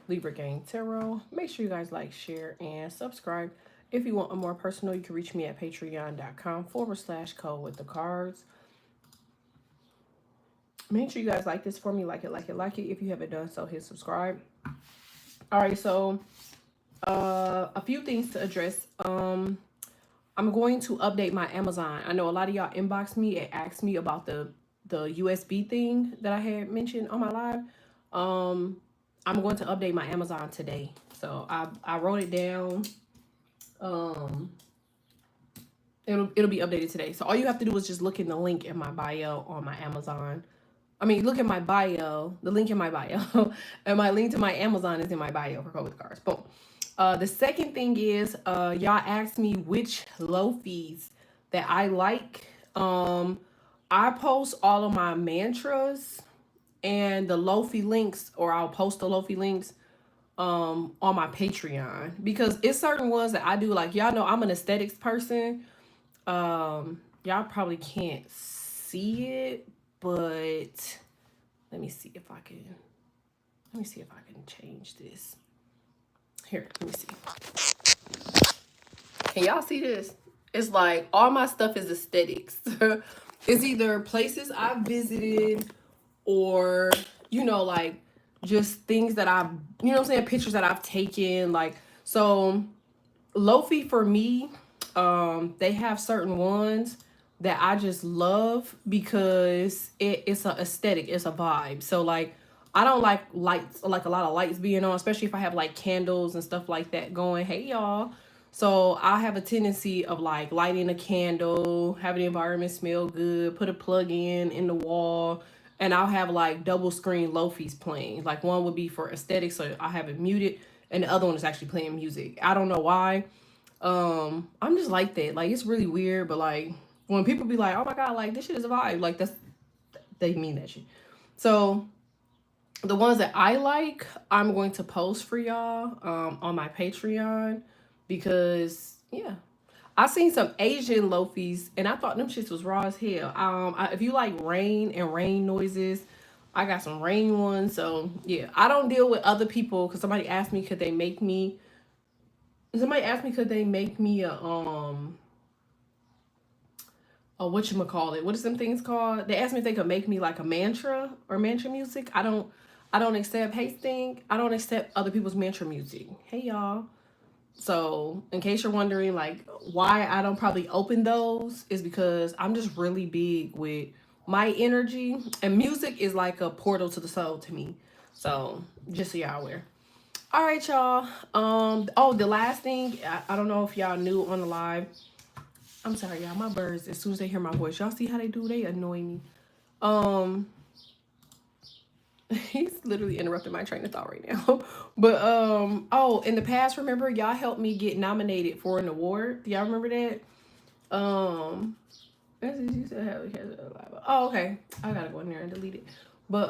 Libra Gang Tarot. Make sure you guys like, share, and subscribe. If you want a more personal, you can reach me at patreon.com/code with the cards. Make sure you guys like this for me. Like it, like it, like it. If you haven't done so, hit subscribe. All right, so a few things to address. I'm going to update my Amazon. I know a lot of y'all inboxed me and asked me about the USB thing that I had mentioned on my live. I'm going to update my Amazon today. So I wrote it down. Um, it'll be updated today. So all you have to do is just look in the link in my bio on my Amazon. I mean, look at my bio, the link in my bio, and my link to my Amazon is in my bio for Code with Cards. Boom. The second thing is, y'all asked me which Lo-Fis that I like. I post all of my mantras and the Lo-Fi links, or I'll post the Lo-Fi links on my Patreon, because it's certain ones that I do. Like, y'all know I'm an aesthetics person. Y'all probably can't see it, but let me see if I can change this. Here, let me see. Can y'all see this? It's like all my stuff is aesthetics. It's either places I've visited or, like just things that I've, pictures that I've taken. Like, so Lo-Fi for me, they have certain ones that I just love because it's a aesthetic, it's a vibe. So like, I don't like lights, like a lot of lights being on, especially if I have like candles and stuff like that going. Hey y'all. So I have a tendency of like lighting a candle, having the environment smell good, put a plug in the wall, and I'll have like double screen Lo-Fi's playing. Like one would be for aesthetics, so I have it muted, and the other one is actually playing music. I don't know why. I'm just like that. Like, it's really weird, but like when people be like, oh my god, like this shit is a vibe, like they mean that shit. So the ones that I like, I'm going to post for y'all on my Patreon, because yeah, I seen some Asian Lo-Fis and I thought them shits was raw as hell. If you like rain and rain noises, I got some rain ones. So yeah, I don't deal with other people, because somebody asked me, could they make me? Somebody asked me, could they make me a whatchamacallit? What is them things called? They asked me if they could make me like a mantra or mantra music. I don't accept, hey Stink, I don't accept other people's mantra music. Hey y'all. So in case you're wondering like why I don't probably open those, is because I'm just really big with my energy, and music is like a portal to the soul to me. So just so y'all aware. All right, y'all. Oh, the last thing, I don't know if y'all knew on the live. I'm sorry, y'all. My birds, as soon as they hear my voice, y'all see how they do? They annoy me. Um, he's literally interrupting my train of thought right now. But oh, in the past, remember y'all helped me get nominated for an award. Do y'all remember that? You said oh, okay. I gotta go in there and delete it. But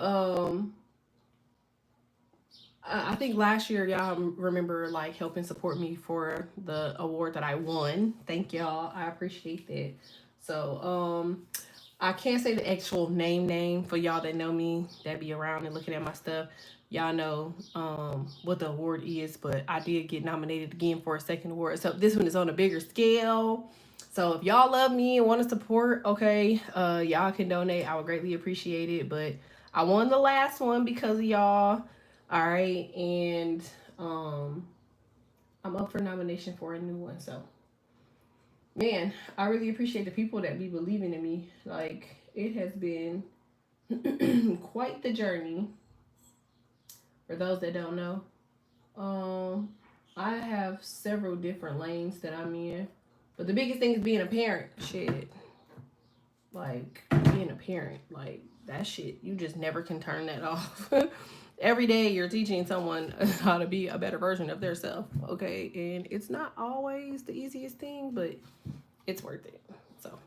I think last year y'all remember like helping support me for the award that I won. Thank y'all. I appreciate that. So I can't say the actual name for y'all that know me, that be around and looking at my stuff. Y'all know what the award is, but I did get nominated again for a second award. So this one is on a bigger scale. So if y'all love me and want to support, okay, y'all can donate. I would greatly appreciate it. But I won the last one because of y'all. All right, and I'm up for nomination for a new one. So man, I really appreciate the people that be believing in me. Like, it has been quite the journey. For those that don't know, I have several different lanes that I'm in, but the biggest thing is being a parent. Shit, like being a parent, like that shit, you just never can turn that off. Every day you're teaching someone how to be a better version of their self, okay? And it's not always the easiest thing, but it's worth it. So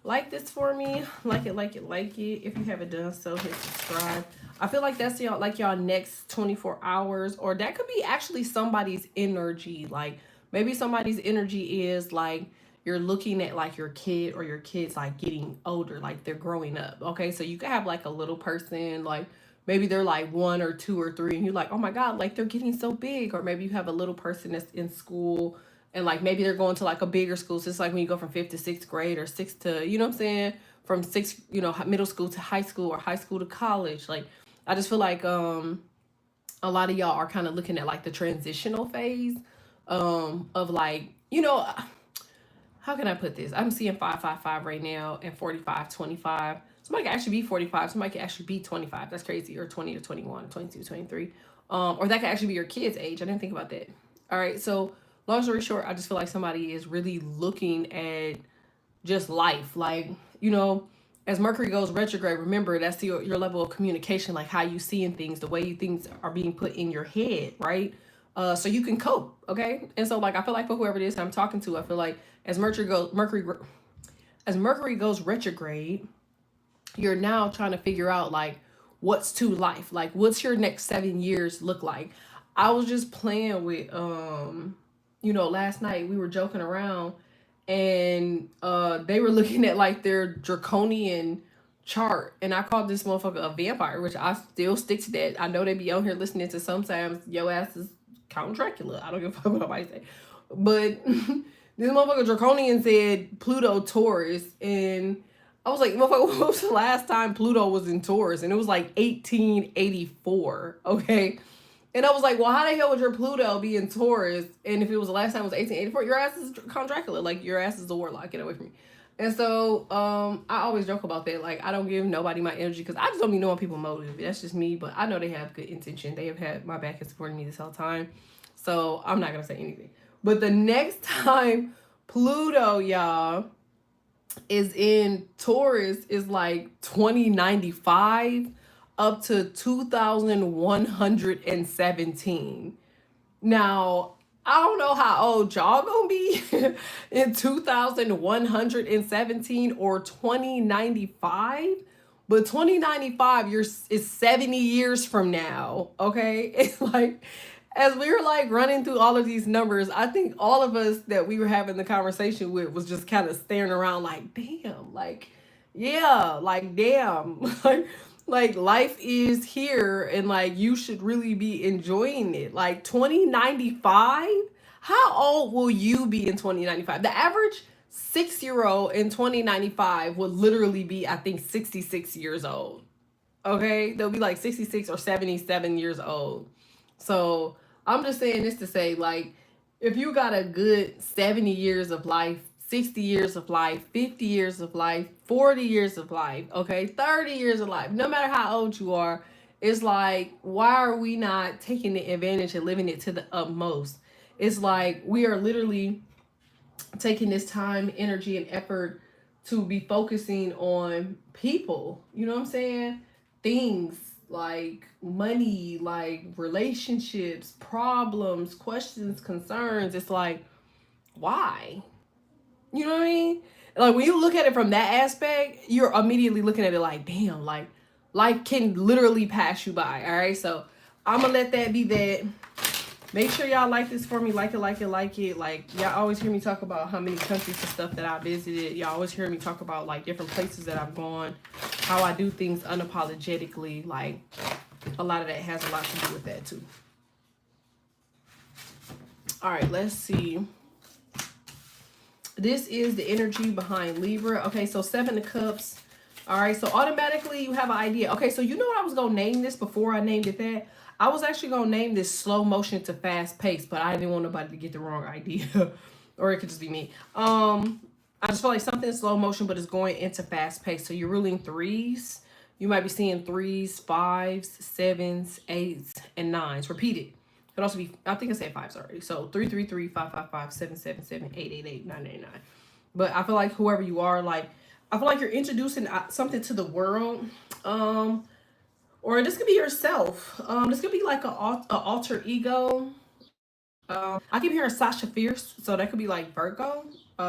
like this for me, like it, like it, like it. If you haven't done so, hit subscribe. I feel like that's y'all next 24 hours, or that could be actually somebody's energy. Like maybe somebody's energy is like you're looking at like your kid, or your kids like getting older, like they're growing up. Okay, so you could have like a little person, like maybe they're like 1 or 2 or 3, and you're like, oh my God, like they're getting so big. Or maybe you have a little person that's in school, and like maybe they're going to like a bigger school. So it's like when you go from 5th to 6th grade, or 6th to, you know what I'm saying, from 6, middle school to high school, or high school to college. Like I just feel like a lot of y'all are kind of looking at like the transitional phase of like, how can I put this? I'm seeing 555 right now, and 4525. Somebody can actually be 45. Somebody can actually be 25. That's crazy. Or 20 to 21, 22, 23. Or that could actually be your kid's age. I didn't think about that. All right. So long story short, I just feel like somebody is really looking at just life. Like, as Mercury goes retrograde, remember that's your level of communication, like how you seeing things, the way things are being put in your head, right? So you can cope, okay? And so like I feel like for whoever it is I'm talking to, I feel like as Mercury goes retrograde, you're now trying to figure out like what's to life, like what's your next 7 years look like. I was just playing with last night we were joking around, and they were looking at like their draconian chart, and I called this motherfucker a vampire, which I still stick to that. I know they be on here listening to sometimes yo ass is Count Dracula. I don't give a fuck what nobody say, but this motherfucker draconian said Pluto Taurus, and I was like, motherfucker, when was the last time Pluto was in Taurus? And it was like 1884, okay? And I was like, well, how the hell would your Pluto be in Taurus? And if it was the last time it was 1884, your ass is Count Dracula. Like, your ass is a warlock. Get away from me. And so I always joke about that. Like, I don't give nobody my energy because I just don't be knowing people's motive. That's just me. But I know they have good intention. They have had my back and supported me this whole time. So I'm not going to say anything. But the next time Pluto, y'all, is in Taurus is like 2095 up to 2117. Now, I don't know how old y'all gonna be in 2117 or 2095, but 2095 is 70 years from now, okay? It's like, as we were like running through all of these numbers, I think all of us that we were having the conversation with was just kind of staring around like, damn, like, yeah, like, damn, like life is here, and like you should really be enjoying it. Like 2095, how old will you be in 2095? The average 6-year-old in 2095 would literally be, I think, 66 years old. Okay, they'll be like 66 or 77 years old. So I'm just saying this to say, like, if you got a good 70 years of life, 60 years of life, 50 years of life, 40 years of life, okay, 30 years of life, no matter how old you are, it's like, why are we not taking the advantage and living it to the utmost? It's like we are literally taking this time, energy, and effort to be focusing on people, you know what I'm saying? Things like money, like relationships, problems, questions, concerns. It's like, why? You know what I mean? Like when you look at it from that aspect, you're immediately looking at it like, damn, like life can literally pass you by. All right. So I'm gonna let that be that. Make sure y'all like this for me. Like it. Like y'all always hear me talk about how many countries and stuff that I visited. Y'all always hear me talk about like different places that I've gone, how I do things unapologetically. Like a lot of that has a lot to do with that too. All right, let's see. This is the energy behind Libra. Okay, so 7 of Cups. All right, so automatically you have an idea. Okay, so you know what I was going to name this before I named it that? I was actually going to name this slow motion to fast pace, but I didn't want nobody to get the wrong idea. Or it could just be me. I just feel like something slow motion, but it's going into fast pace. So you're ruling 3s. You might be seeing 3s, 5s, 7s, 8s, and 9s. Repeat it. It could also be, I think I said 5s already. So 333, 555, 777, 888, 989. But I feel like whoever you are, like, I feel like you're introducing something to the world. Or this could be yourself. This could be like a alter ego. I keep hearing Sasha Fierce, so that could be like Virgo.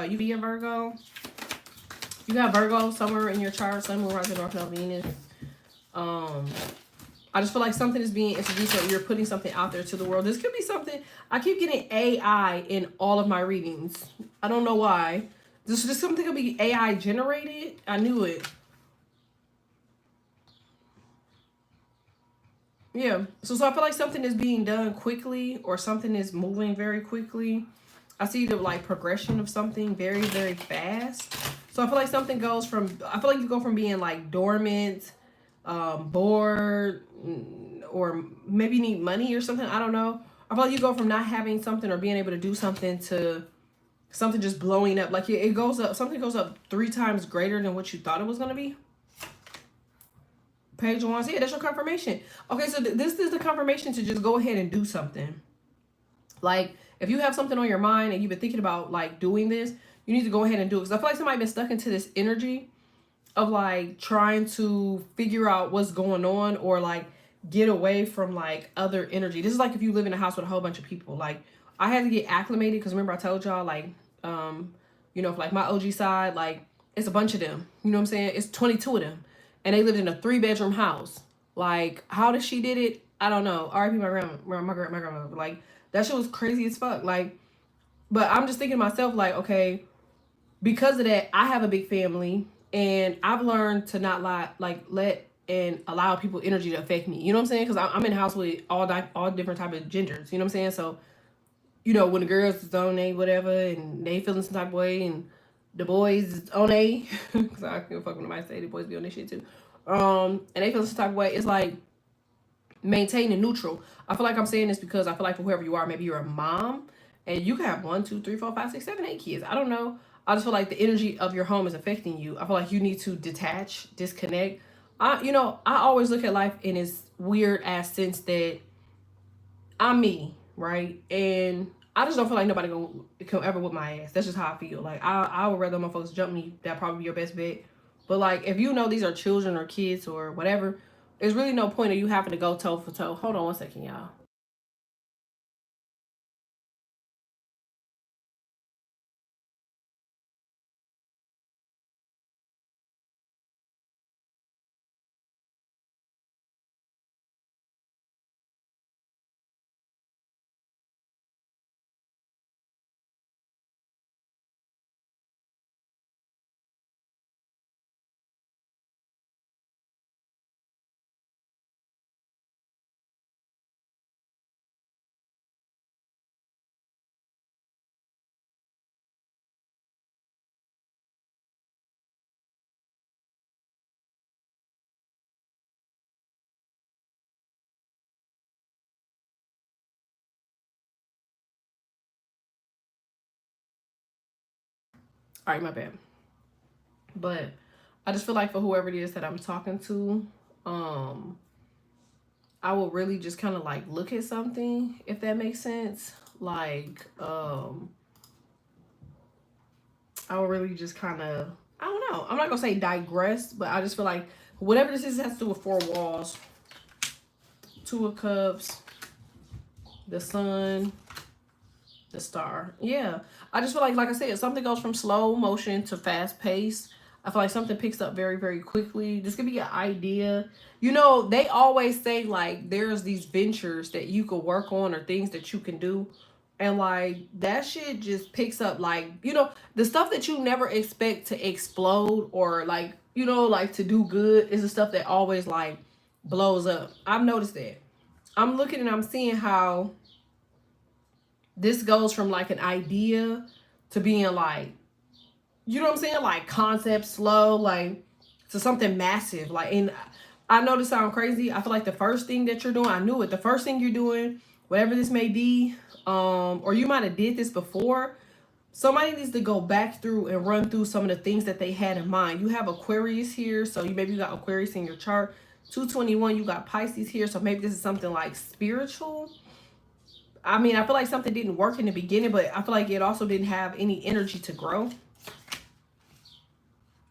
You be a Virgo. You got Virgo somewhere in your chart, Sun, Moon, Rising, North Node, Venus. I just feel like something is being introduced, or you're putting something out there to the world. This could be something. I keep getting AI in all of my readings. I don't know why. This something could be AI generated. I knew it. Yeah. So I feel like something is being done quickly or something is moving very quickly. I see the like progression of something very, very fast. So I feel like something goes from, I feel like you go from being like dormant, bored, or maybe you need money or something. I don't know. I feel like you go from not having something or being able to do something to something just blowing up. Like it goes up, something goes up 3 times greater than what you thought it was going to be. Page one. Yeah, that's your confirmation. Okay, so this is the confirmation to just go ahead and do something. Like, if you have something on your mind and you've been thinking about like doing this, you need to go ahead and do it. Because I feel like somebody been stuck into this energy of like trying to figure out what's going on or like get away from like other energy. This is like if you live in a house with a whole bunch of people. Like, I had to get acclimated because remember I told y'all like, you know, for like my OG side, like it's a bunch of them. You know what I'm saying? It's 22 of them, and they lived in a 3-bedroom house. Like, how did she did it? I don't know. R.I.P. my grandmother. Like, that shit was crazy as fuck. Like, but I'm just thinking to myself, like, okay, because of that, I have a big family, and I've learned to not let and allow people energy to affect me. You know what I'm saying? Because I'm in a house with all different type of genders. You know what I'm saying? So, you know, when the girls is on a whatever, and they feeling some type of way, and the boys is on a, because I can't fuck with nobody say the boys be on this shit too. And they feel some type of way. It's like maintaining neutral. I feel like I'm saying this because I feel like for whoever you are, maybe you're a mom and you can have 1, 2, 3, 4, 5, 6, 7, 8 kids. I don't know. I just feel like the energy of your home is affecting you. I feel like you need to detach, disconnect. I always look at life in this weird ass sense that I'm me, right? And I just don't feel like nobody gonna come ever whip my ass. That's just how I feel. Like I would rather motherfuckers jump me. That probably be your best bet. But like if you know these are children or kids or whatever, there's really no point of you having to go toe for toe. Hold on one second, y'all. All right, my bad. But I just feel like for whoever it is that I'm talking to, um, I will really just kind of like look at something, if that makes sense. Like, I will really just kind of, I don't know. I'm not gonna say digress, but I just feel like whatever this is has to do with 4 walls, 2 of Cups, the Sun, the Star. Yeah, I just feel like I said, something goes from slow motion to fast pace. I feel like something picks up very, very quickly. This could be an idea. You know, they always say like there's these ventures that you could work on or things that you can do. And like that shit just picks up like, the stuff that you never expect to explode or like, like to do good is the stuff that always like blows up. I've noticed that. I'm looking and I'm seeing how this goes from like an idea to being like, you know what I'm saying? Like concept slow, like to something massive. Like, and I know this sounds crazy. I feel like the first thing that you're doing, I knew it. The first thing you're doing, whatever this may be, or you might have did this before. Somebody needs to go back through and run through some of the things that they had in mind. You have Aquarius here, so you got Aquarius in your chart. 221, you got Pisces here, so maybe this is something like spiritual. I mean, I feel like something didn't work in the beginning, but I feel like it also didn't have any energy to grow.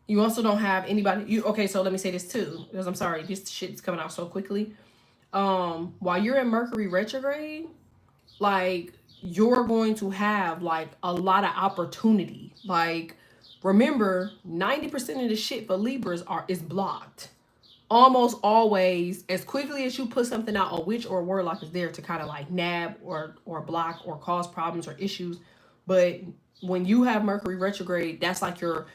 You also don't have anybody. Okay, so let me say this too, because I'm sorry, this shit's coming out so quickly. While you're in Mercury retrograde, like you're going to have like a lot of opportunity. Like, remember, 90% of the shit for Libras is blocked. Almost always, as quickly as you put something out, a witch or a warlock is there to kind of like nab or block or cause problems or issues. But when you have Mercury retrograde, that's your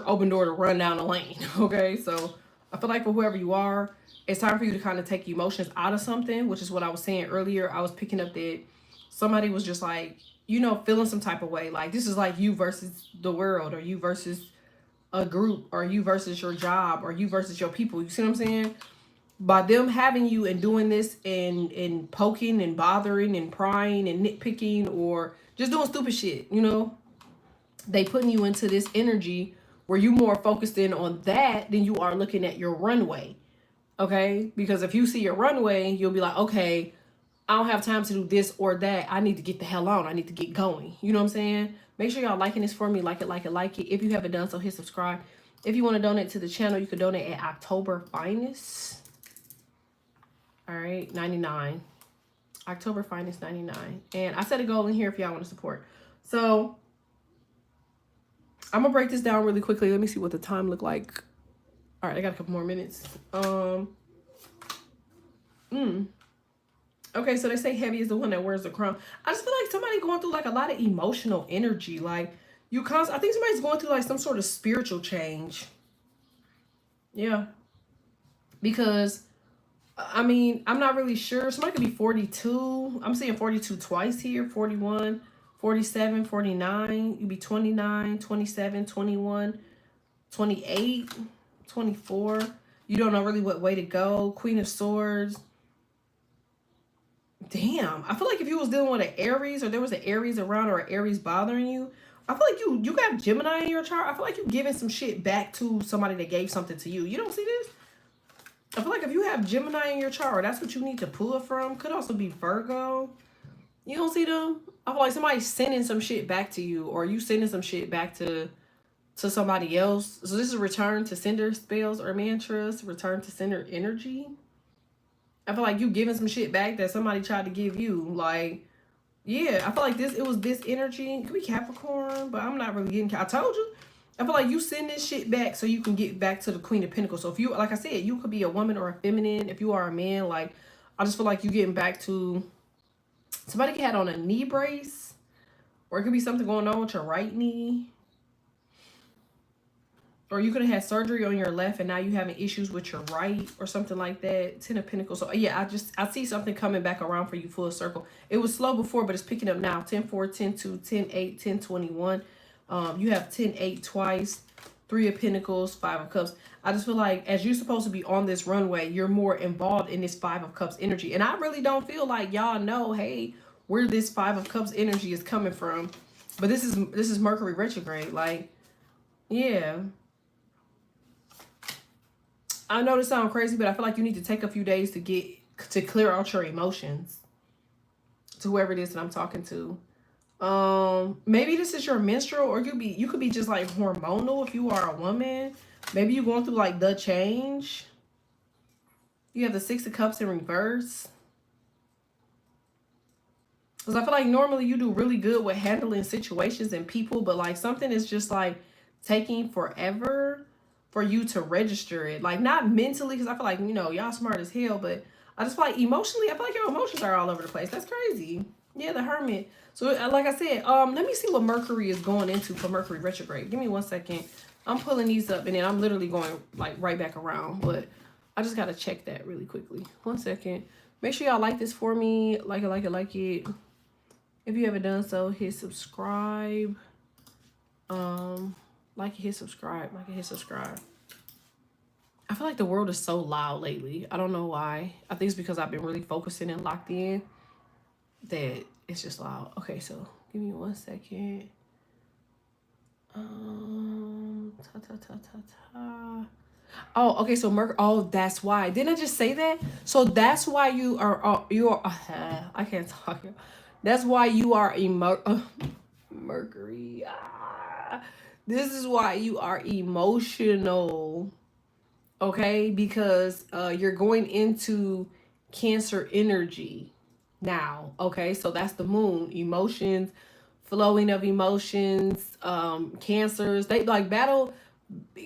open door to run down the lane. Okay, so I feel like for whoever you are, it's time for you to kind of take emotions out of something, which is what I was saying earlier. I was picking up that somebody was just like, you know, feeling some type of way. Like this is like you versus the world, or you versus a group, or you versus your job, or you versus your people. You see what I'm saying? By them having you and doing this and poking and bothering and prying and nitpicking or just doing stupid shit, you know, they putting you into this energy where you more focused in on that than you are looking at your runway. Okay, because if you see your runway, you'll be like, okay, I don't have time to do this or that. I need to get the hell on. I need to get going. You know what I'm saying? Make sure y'all liking this for me. Like it, like it, like it. If you haven't done so, hit subscribe. If you want to donate to the channel, you can donate at October Finest. All right, 99. October Finest 99. And I set a goal in here if y'all want to support. So I'm gonna break this down really quickly. Let me see what the time look like. All right, I got a couple more minutes. Okay, so they say heavy is the one that wears the crown. I just feel like somebody going through like a lot of emotional energy. Like I think somebody's going through like some sort of spiritual change. Yeah. Because I mean, I'm not really sure. Somebody could be 42. I'm seeing 42 twice here. 41, 47, 49. You'd be 29, 27, 21, 28, 24. You don't know really what way to go. Queen of Swords. Damn. I feel like if you was dealing with an Aries, or there was an Aries around, or an Aries bothering you, I feel like you got Gemini in your chart. I feel like you're giving some shit back to somebody that gave something to you. You don't see this? I feel like if you have Gemini in your chart, that's what you need to pull from. Could also be Virgo. You don't see them? I feel like somebody's sending some shit back to you, or you sending some shit back to somebody else. So this is return to sender spells or mantras, return to sender energy. I feel like you giving some shit back that somebody tried to give you. Like, yeah, I feel like it was this energy. It could be Capricorn, but I'm not really getting, I told you. I feel like you send this shit back so you can get back to the Queen of Pentacles. So if you, like I said, you could be a woman or a feminine. If you are a man, like, I just feel like you getting back to, somebody had on a knee brace, or it could be something going on with your right knee. Or you could have had surgery on your left and now you having issues with your right or something like that. 10 of Pentacles. So yeah, I see something coming back around for you full circle. It was slow before, but it's picking up now. 10-4, 10-2, 10-8, 10-21. You have 10-8 twice. 3 of Pentacles, 5 of Cups. I just feel like as you're supposed to be on this runway, you're more involved in this 5 of Cups energy. And I really don't feel like y'all know, hey, where this 5 of Cups energy is coming from. But this is Mercury retrograde. Like, yeah. I know this sounds crazy, but I feel like you need to take a few days to clear out your emotions to whoever it is that I'm talking to. Maybe this is your menstrual, or you could be just like hormonal if you are a woman. Maybe you're going through like the change. You have the 6 of Cups in reverse. Because I feel like normally you do really good with handling situations and people, but like something is just like taking forever for you to register it. Like not mentally, because I feel like, you know, y'all smart as hell, but I just feel like emotionally, I feel like your emotions are all over the place. That's crazy. Yeah, the Hermit. So like I said, let me see what Mercury is going into for Mercury retrograde. Give me 1 second. I'm pulling these up and then I'm literally going like right back around, but I just got to check that really quickly. 1 second. Make sure y'all like this for me. Like it, like it, like it. If you haven't done so, hit subscribe. Like it, hit subscribe. Like it, hit subscribe. I feel like the world is so loud lately. I don't know why. I think it's because I've been really focusing and locked in that it's just loud. Okay, so give me 1 second. Oh, okay, so oh, that's why. Didn't I just say that? So that's why you are I can't talk. That's why you are Mercury. This is why you are emotional. Okay, because you're going into Cancer energy now. Okay, so that's the moon. Emotions, flowing of emotions. Cancers, they like battle.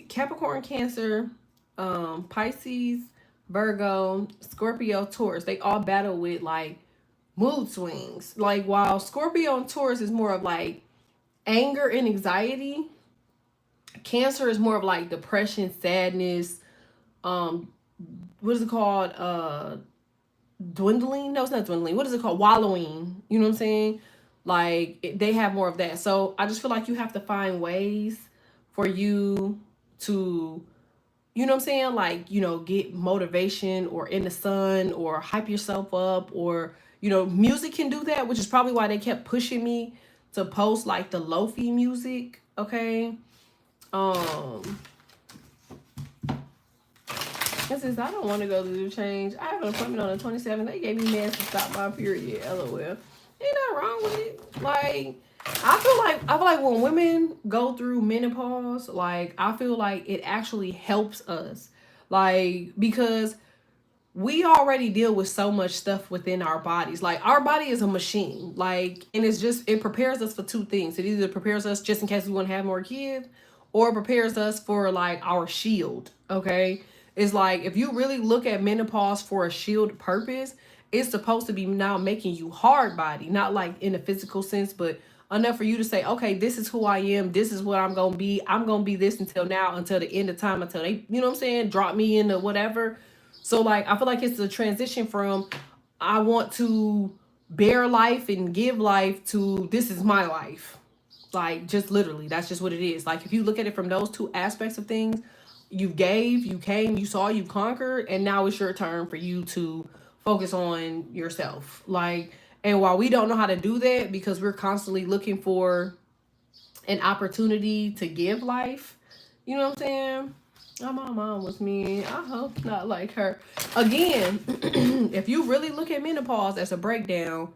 Capricorn, Cancer, Pisces, Virgo, Scorpio, Taurus. They all battle with like mood swings. Like while Scorpio and Taurus is more of like anger and anxiety, Cancer is more of like depression, sadness, what is it called? Dwindling? No, it's not dwindling. What is it called? Wallowing. You know what I'm saying? Like they have more of that. So I just feel like you have to find ways for you to, you know what I'm saying? Like, get motivation or in the sun or hype yourself up, or, music can do that, which is probably why they kept pushing me to post like the lofi music. Okay. Um, This is, I don't want to go through the change. I have an appointment on the 27th. They gave me meds to stop my period. LOL. Ain't nothing wrong with it. Like, I feel like when women go through menopause, like I feel like it actually helps us. Like, because we already deal with so much stuff within our bodies. Like our body is a machine. Like, and it prepares us for two things. It either prepares us just in case we want to have more kids, or prepares us for like our shield. Okay. It's like if you really look at menopause for a shield purpose, it's supposed to be now making you hard body, not like in a physical sense, but enough for you to say, okay, this is who I am, this is what I'm gonna be. I'm gonna be this until now, until the end of time, until they, you know what I'm saying, drop me into whatever. So like I feel like it's a transition from I want to bear life and give life to this is my life. Like just literally, that's just what it is. Like if you look at it from those two aspects of things, you gave, you came, you saw, you conquered, and now it's your turn for you to focus on yourself. Like, and while we don't know how to do that because we're constantly looking for an opportunity to give life, you know what I'm saying? Oh, my mom was mean. I hope not like her. Again, if you really look at menopause as a breakdown,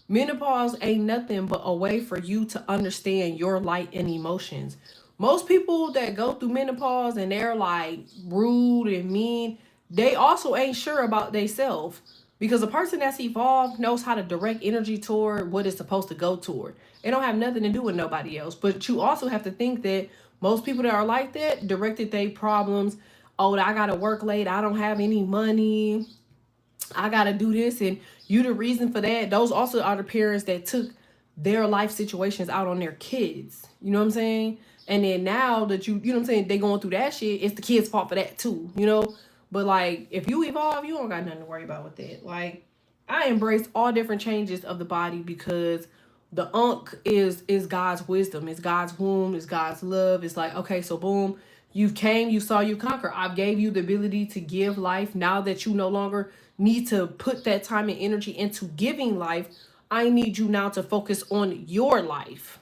menopause ain't nothing but a way for you to understand your light and emotions. Most people that go through menopause and they're like rude and mean, they also ain't sure about themselves. Because a person that's evolved knows how to direct energy toward what it's supposed to go toward. It don't have nothing to do with nobody else. But you also have to think that most people that are like that directed their problems. Oh, I gotta work late. I don't have any money. I gotta do this, and you the reason for that. Those also are the parents that took their life situations out on their kids. You know what I'm saying? And then now that you know what I'm saying, they going through that shit, it's the kids' fault for that too, you know? But like if you evolve, you don't got nothing to worry about with that. Like I embrace all different changes of the body because the unk is God's wisdom, it's God's womb, it's God's love. It's like, okay, so boom, you came, you saw, you conquer. I gave you the ability to give life. Now that you no longer need to put that time and energy into giving life, I need you now to focus on your life.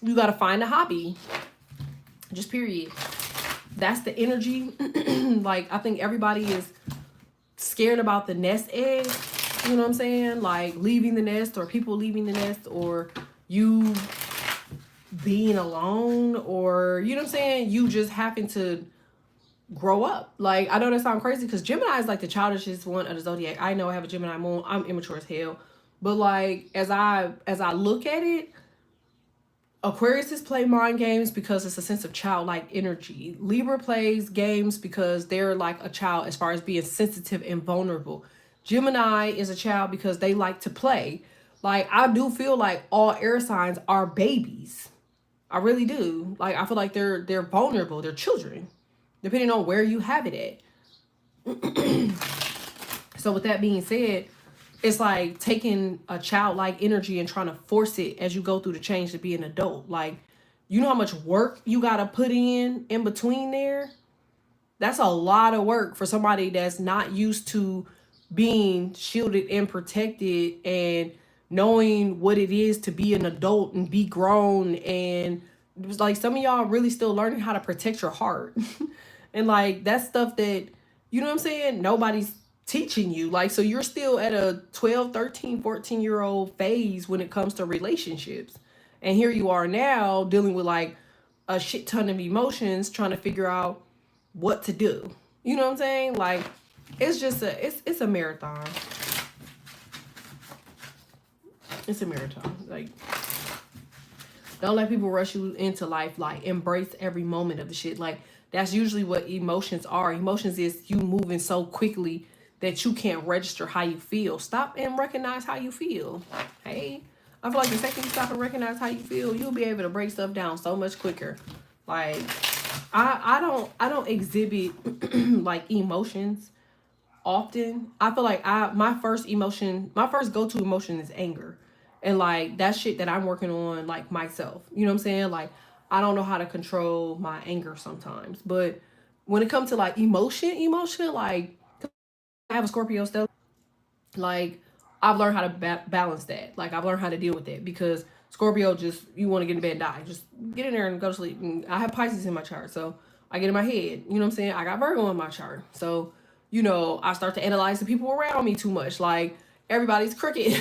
You got to find a hobby. Just period. That's the energy. Like, I think everybody is scared about the nest egg. You know what I'm saying? Like leaving the nest, or people leaving the nest, or you being alone, or you know what I'm saying? You just happen to grow up. Like, I know that sounds crazy because Gemini is like the childishest one of the zodiac. I know I have a Gemini moon. I'm immature as hell. But like as I look at it, Aquarius play mind games because it's a sense of childlike energy. Libra plays games because they're like a child as far as being sensitive and vulnerable. Gemini is a child because they like to play. Like I do feel like all air signs are babies. I really do. Like I feel like they're vulnerable. They're children, depending on where you have it at. So with that being said, it's like taking a childlike energy and trying to force it as you go through the change to be an adult. Like, you know how much work you got to put in between there? That's a lot of work for somebody that's not used to being shielded and protected and knowing what it is to be an adult and be grown. And it was like some of y'all really still learning how to protect your heart. And like that's stuff that, you know what I'm saying, nobody's teaching you. Like, so you're still at a 12, 13, 14-year-old phase when it comes to relationships. And here you are now dealing with like a shit ton of emotions, trying to figure out what to do. You know what I'm saying? Like, it's just it's a marathon. It's a marathon. Like, don't let people rush you into life. Like, embrace every moment of the shit. Like, that's usually what emotions are. Emotions is you moving so quickly that you can't register how you feel. Stop and recognize how you feel. Hey, I feel like the second you stop and recognize how you feel, you'll be able to break stuff down so much quicker. Like, I don't exhibit like emotions often. I feel like my first emotion, my first go-to emotion is anger. And like that shit that I'm working on like myself. You know what I'm saying? Like I don't know how to control my anger sometimes. But when it comes to like emotion, like I have a Scorpio still. Like I've learned how to balance that. Like I've learned how to deal with that because Scorpio just you want to get in bed and die. Just get in there and go to sleep. And I have Pisces in my chart, so I get in my head. You know what I'm saying? I got Virgo in my chart, so I start to analyze the people around me too much. Like everybody's crooked,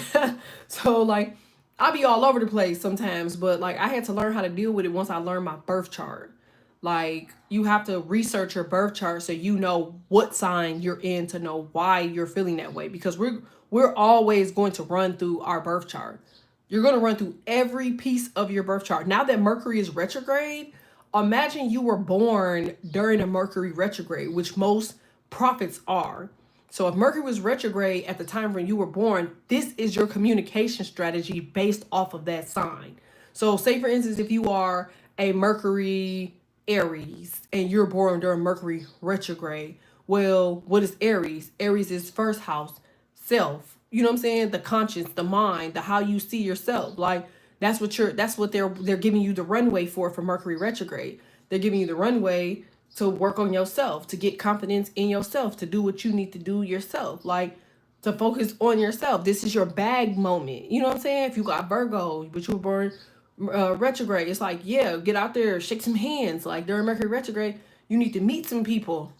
so like I'll be all over the place sometimes. But like I had to learn how to deal with it once I learned my birth chart. Like you have to research your birth chart so you know what sign you're in to know why you're feeling that way because we're always going to run through our birth chart. You're going to run through every piece of your birth chart. Now that Mercury is retrograde, imagine you were born during a Mercury retrograde, which most prophets are. So if Mercury was retrograde at the time when you were born, this is your communication strategy based off of that sign. So say for instance, if you are a Mercury Aries and you're born during Mercury retrograde, well, what is Aries? Aries is first house, self. You know what I'm saying? The conscience, the mind, the how you see yourself. Like that's what they're giving you the runway for Mercury retrograde. They're giving you the runway to work on yourself, to get confidence in yourself, to do what you need to do yourself. Like to focus on yourself. This is your bag moment. You know what I'm saying? If you got Virgo, but you were born retrograde, it's like, yeah, get out there, shake some hands. Like during Mercury retrograde, you need to meet some people.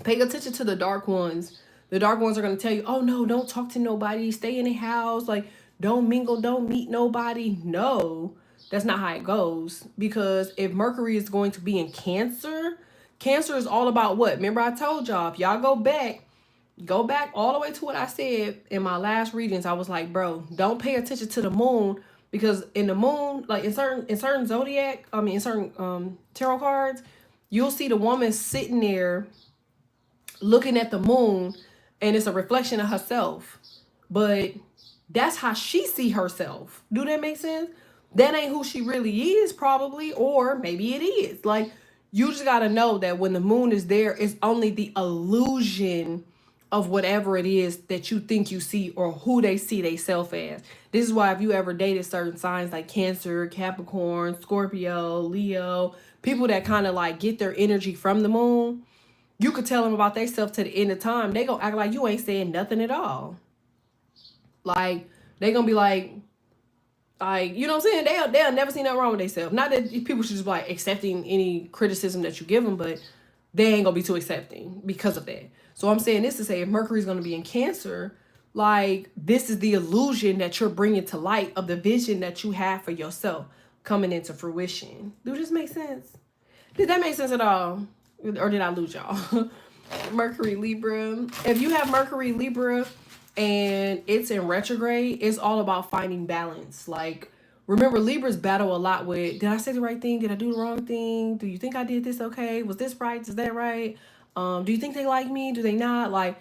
Pay attention to the dark ones. The dark ones are going to tell you, oh no, don't talk to nobody. Stay in the house. Like, don't mingle. Don't meet nobody. No, that's not how it goes. Because if Mercury is going to be in Cancer, Cancer is all about what? Remember I told y'all, if y'all go back all the way to what I said in my last readings. I was like, bro, don't pay attention to the moon because in the moon, like in certain zodiac, I mean in certain tarot cards, you'll see the woman sitting there looking at the moon and it's a reflection of herself. But that's how she see herself. Do that make sense? That ain't who she really is probably, or maybe it is. Like you just got to know that when the moon is there, it's only the illusion of whatever it is that you think you see or who they see themselves as. This is why if you ever dated certain signs like Cancer, Capricorn, Scorpio, Leo, people that kind of like get their energy from the moon, you could tell them about themselves to the end of time. They gonna act like you ain't saying nothing at all. Like they gonna be like you know what I'm saying? They'll never see nothing wrong with themselves. Not that people should just be like accepting any criticism that you give them, but they ain't gonna be too accepting because of that. So I'm saying this to say if Mercury's gonna be in Cancer, like this is the illusion that you're bringing to light of the vision that you have for yourself coming into fruition. Do this make sense? Did that make sense at all? Or did I lose y'all? Mercury Libra. If you have Mercury Libra and it's in retrograde, it's all about finding balance. Like, remember, Libras battle a lot with, did I say the right thing? Did I do the wrong thing? Do you think I did this okay? Was this right? Is that right? Do you think they like me? Do they not? Like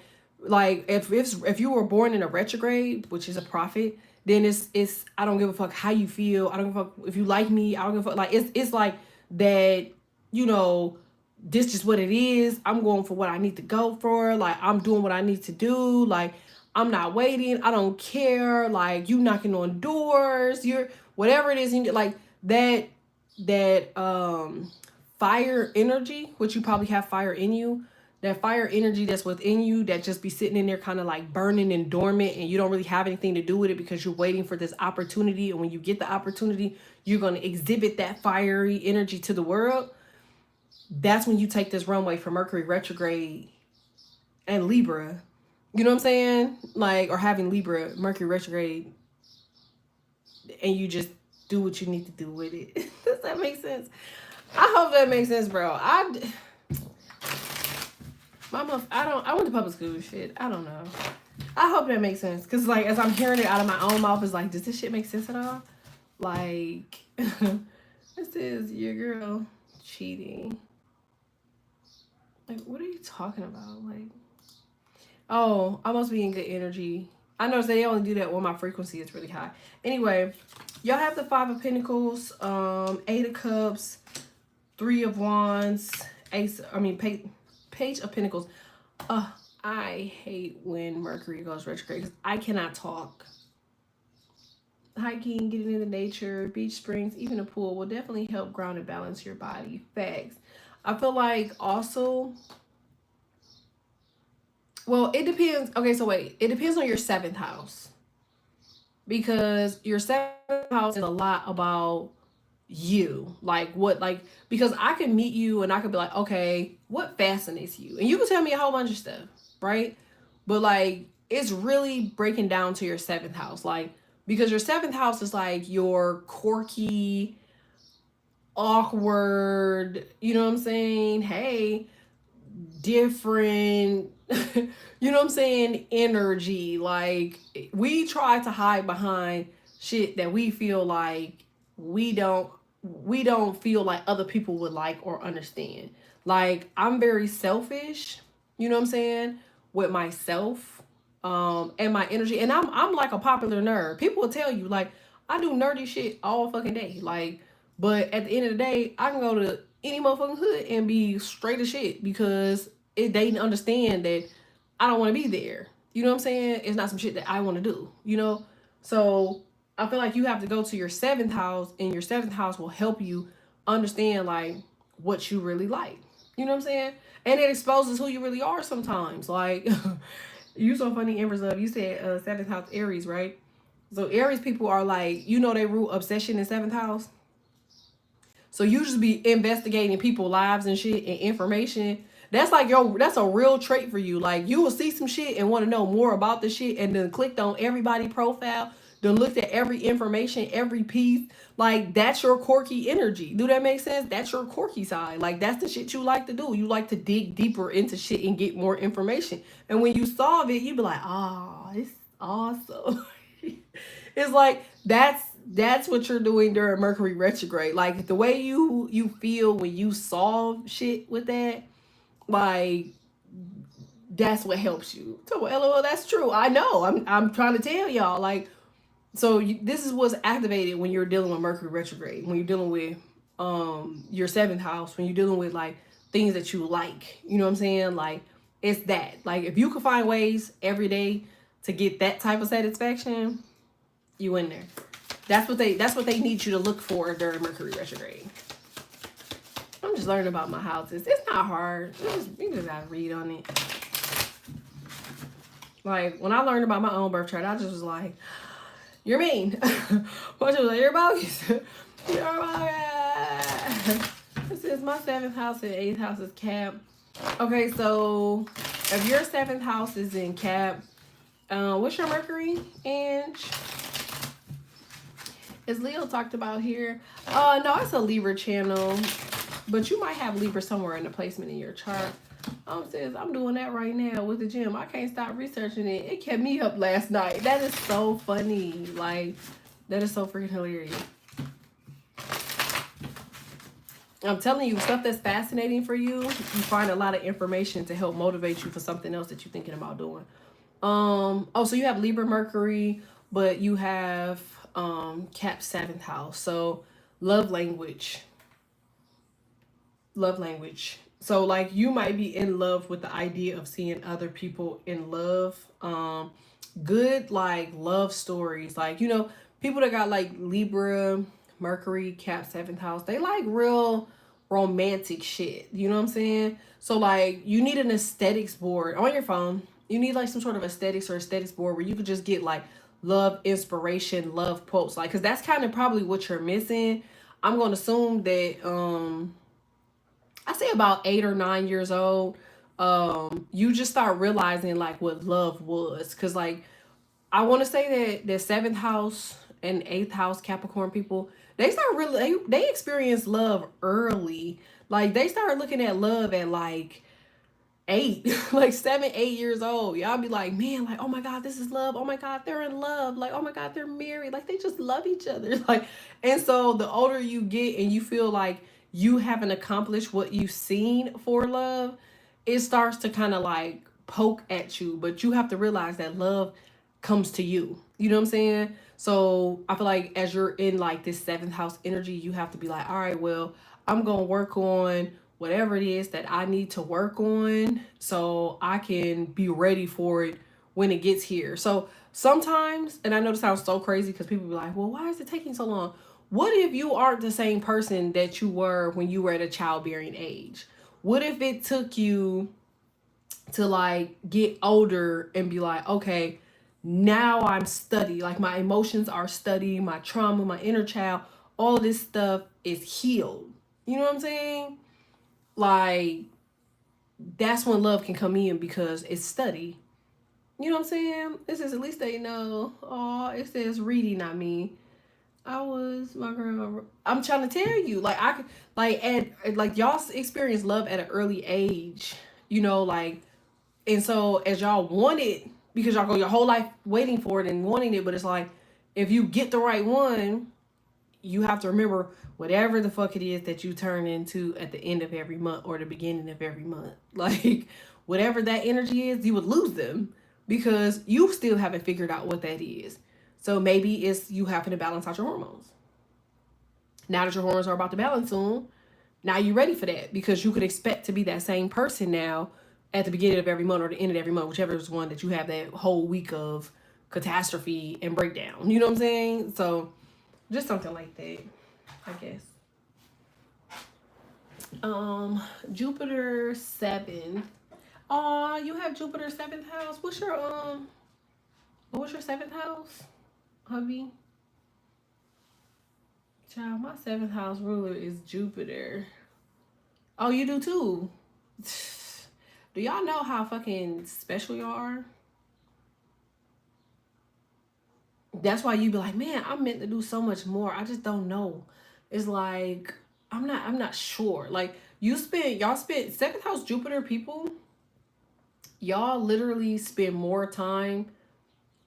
if you were born in a retrograde, which is a prophet, then it's I don't give a fuck how you feel. I don't give a fuck if you like me. I don't give a fuck. Like it's like that, you know, this is what it is. I'm going for what I need to go for. Like I'm doing what I need to do. Like I'm not waiting. I don't care. Like you knocking on doors. You're whatever it is. Like that fire energy, which you probably have fire in you. That fire energy that's within you that just be sitting in there kind of like burning and dormant and you don't really have anything to do with it because you're waiting for this opportunity. And when you get the opportunity, you're going to exhibit that fiery energy to the world. That's when you take this runway for Mercury retrograde and Libra. You know what I'm saying? Like, or having Libra, Mercury retrograde, and you just do what you need to do with it. Does that make sense? I hope that makes sense, bro. I went to public school shit. I don't know. I hope that makes sense. Cause like as I'm hearing it out of my own mouth, it's like, does this shit make sense at all? Like this is your girl cheating. Like, what are you talking about? Like, oh, I must be in good energy. I noticed they only do that when my frequency is really high. Anyway, y'all have the Five of Pentacles, Eight of Cups, Three of Wands, Page of Pentacles. I hate when Mercury goes retrograde because I cannot talk. Hiking, getting into nature, beach, springs, even a pool will definitely help ground and balance your body. Facts. I feel like also, well, it depends. Okay, so wait, it depends on your seventh house because your seventh house is a lot about you, like what, like, because I can meet you and I could be like, okay, what fascinates you, and you can tell me a whole bunch of stuff, right? But like, it's really breaking down to your seventh house, like, because your seventh house is like your quirky, awkward, you know what I'm saying, hey, different, you know what I'm saying, energy. Like, we try to hide behind shit that we feel like we don't we don't feel like other people would like or understand. Like, I'm very selfish, you know what I'm saying, with myself, and my energy. And I'm like a popular nerd. People will tell you, like, I do nerdy shit all fucking day. Like, but at the end of the day, I can go to any motherfucking hood and be straight as shit because they understand that I don't want to be there. You know what I'm saying? It's not some shit that I want to do, you know? So I feel like you have to go to your seventh house, and your seventh house will help you understand, like, what you really like. You know what I'm saying? And it exposes who you really are sometimes. Like, you so funny, Empress of. You said seventh house Aries, right? So Aries people are like, you know, they root obsession in seventh house. So you just be investigating people's lives and shit and information. That's like that's a real trait for you. Like, you will see some shit and want to know more about the shit, and then clicked on everybody profile, then looked at every information, every piece. Like, that's your quirky energy. Do that make sense? That's your quirky side. Like, that's the shit you like to do. You like to dig deeper into shit and get more information. And when you solve it, you be like, oh, it's awesome. It's like that's what you're doing during Mercury retrograde. Like, the way you feel when you solve shit with that, like, that's what helps you. So, LOL, that's true. I know. I'm trying to tell y'all, like, so this is what's activated when you're dealing with Mercury retrograde. When you're dealing with your seventh house, when you're dealing with, like, things that you like. You know what I'm saying? Like, it's that. Like, if you can find ways every day to get that type of satisfaction, you in there. That's what they need you to look for during Mercury retrograde. I'm just learning about my houses. It's not hard. You just gotta read on it. Like, when I learned about my own birth chart, I just was like, you're mean. What, was like, you're bogus. You're bogus. This is my seventh house and eighth house is Cap. Okay, so if your seventh house is in Cap, what's your Mercury, Ange? Is Leo talked about here? No, it's a Libra channel, but you might have Libra somewhere in the placement in your chart. Says I'm doing that right now with the gym. I can't stop researching it. It kept me up last night. That is so funny. Like, that is so freaking hilarious. I'm telling you, stuff that's fascinating for you, you find a lot of information to help motivate you for something else that you're thinking about doing. So you have Libra Mercury, but you have Cap seventh house. So love language. So, like, you might be in love with the idea of seeing other people in love. Good, like, love stories. Like, you know, people that got, like, Libra, Mercury, Cap seventh house, they like real romantic shit. You know what I'm saying? So, like, you need an aesthetics board on your phone. You need, like, some sort of aesthetics board where you could just get, like, love inspiration, love quotes. Like, because that's kind of probably what you're missing. I'm going to assume that, I say about 8 or 9 years old, you just start realizing, like, what love was. Because, like, I want to say that the seventh house and eighth house Capricorn people, they start really, they experience love early. Like, they start looking at love at, like, 8, like 7, 8 years old. Y'all be like, man, like, oh my God, this is love. Oh my God, they're in love. Like, oh my God, they're married. Like, they just love each other. Like, and so the older you get and you feel like you haven't accomplished what you've seen for love, it starts to kind of like poke at you. But you have to realize that love comes to you. You know what I'm saying? So I feel like as you're in, like, this seventh house energy, you have to be like, all right, well, I'm going to work on whatever it is that I need to work on so I can be ready for it when it gets here. So sometimes, and I know this sounds so crazy because people be like, well, why is it taking so long? What if you aren't the same person that you were when you were at a childbearing age? What if it took you to like get older and be like, okay, now I'm studied. Like my emotions are studied, my trauma, my inner child, all of this stuff is healed. You know what I'm saying? Like that's when love can come in because it's study. You know what I'm saying? This is at least they know. Oh, it says Reedy, not me. I was my grandma. I'm trying to tell you, like I could, like at like y'all experience love at an early age. You know, like and so as y'all want it, because y'all go your whole life waiting for it and wanting it, but it's like if you get the right one, you have to remember whatever the fuck it is that you turn into at the end of every month or the beginning of every month. Like whatever that energy is, you would lose them because you still haven't figured out what that is. So maybe it's you having to balance out your hormones. Now that your hormones are about to balance soon, now you're ready for that because you could expect to be that same person now at the beginning of every month or the end of every month, whichever is one that you have that whole week of catastrophe and breakdown. You know what I'm saying? So just something like that, I guess. Jupiter 7. Aw, you have Jupiter 7th house. What's your 7th house, hubby? Child, my 7th house ruler is Jupiter. Oh, you do too. Do y'all know how fucking special y'all are? That's why you be like, man, I'm meant to do so much more. I just don't know. It's like I'm not sure. Like y'all spent 7th house Jupiter people, y'all literally spend more time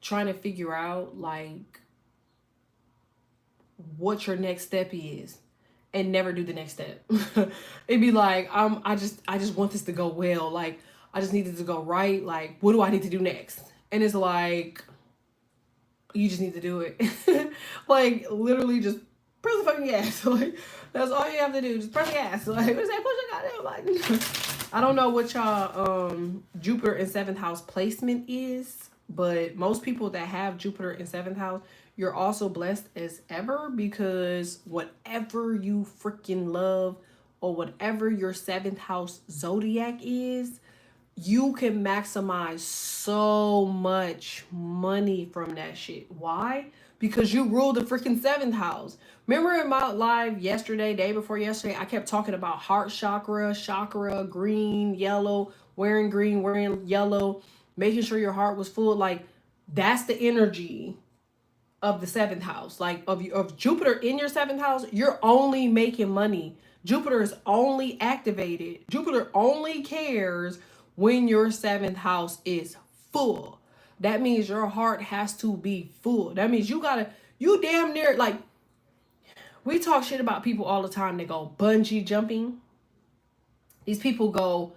trying to figure out like what your next step is and never do the next step. It'd be like, I just want this to go well. Like I just need it to go right. Like, what do I need to do next? And it's like you just need to do it. Like literally just press the fucking gas. Like that's all you have to do. Just press the gas. Like what is that? Push the goddamn like I don't know what y'all Jupiter in 7th house placement is, but most people that have Jupiter in 7th house, you're also blessed as ever because whatever you freaking love or whatever your 7th house zodiac is, you can maximize so much money from that shit. Why? Because you rule the freaking 7th house. Remember in my live yesterday, day before yesterday, I kept talking about heart chakra, green, yellow, wearing yellow, making sure your heart was full. Like that's the energy of the 7th house. Like of Jupiter in your 7th house, you're only making money. Jupiter is only activated. Jupiter only cares when your 7th house is full. That means your heart has to be full. That means you damn near, like, we talk shit about people all the time that go bungee jumping. These people go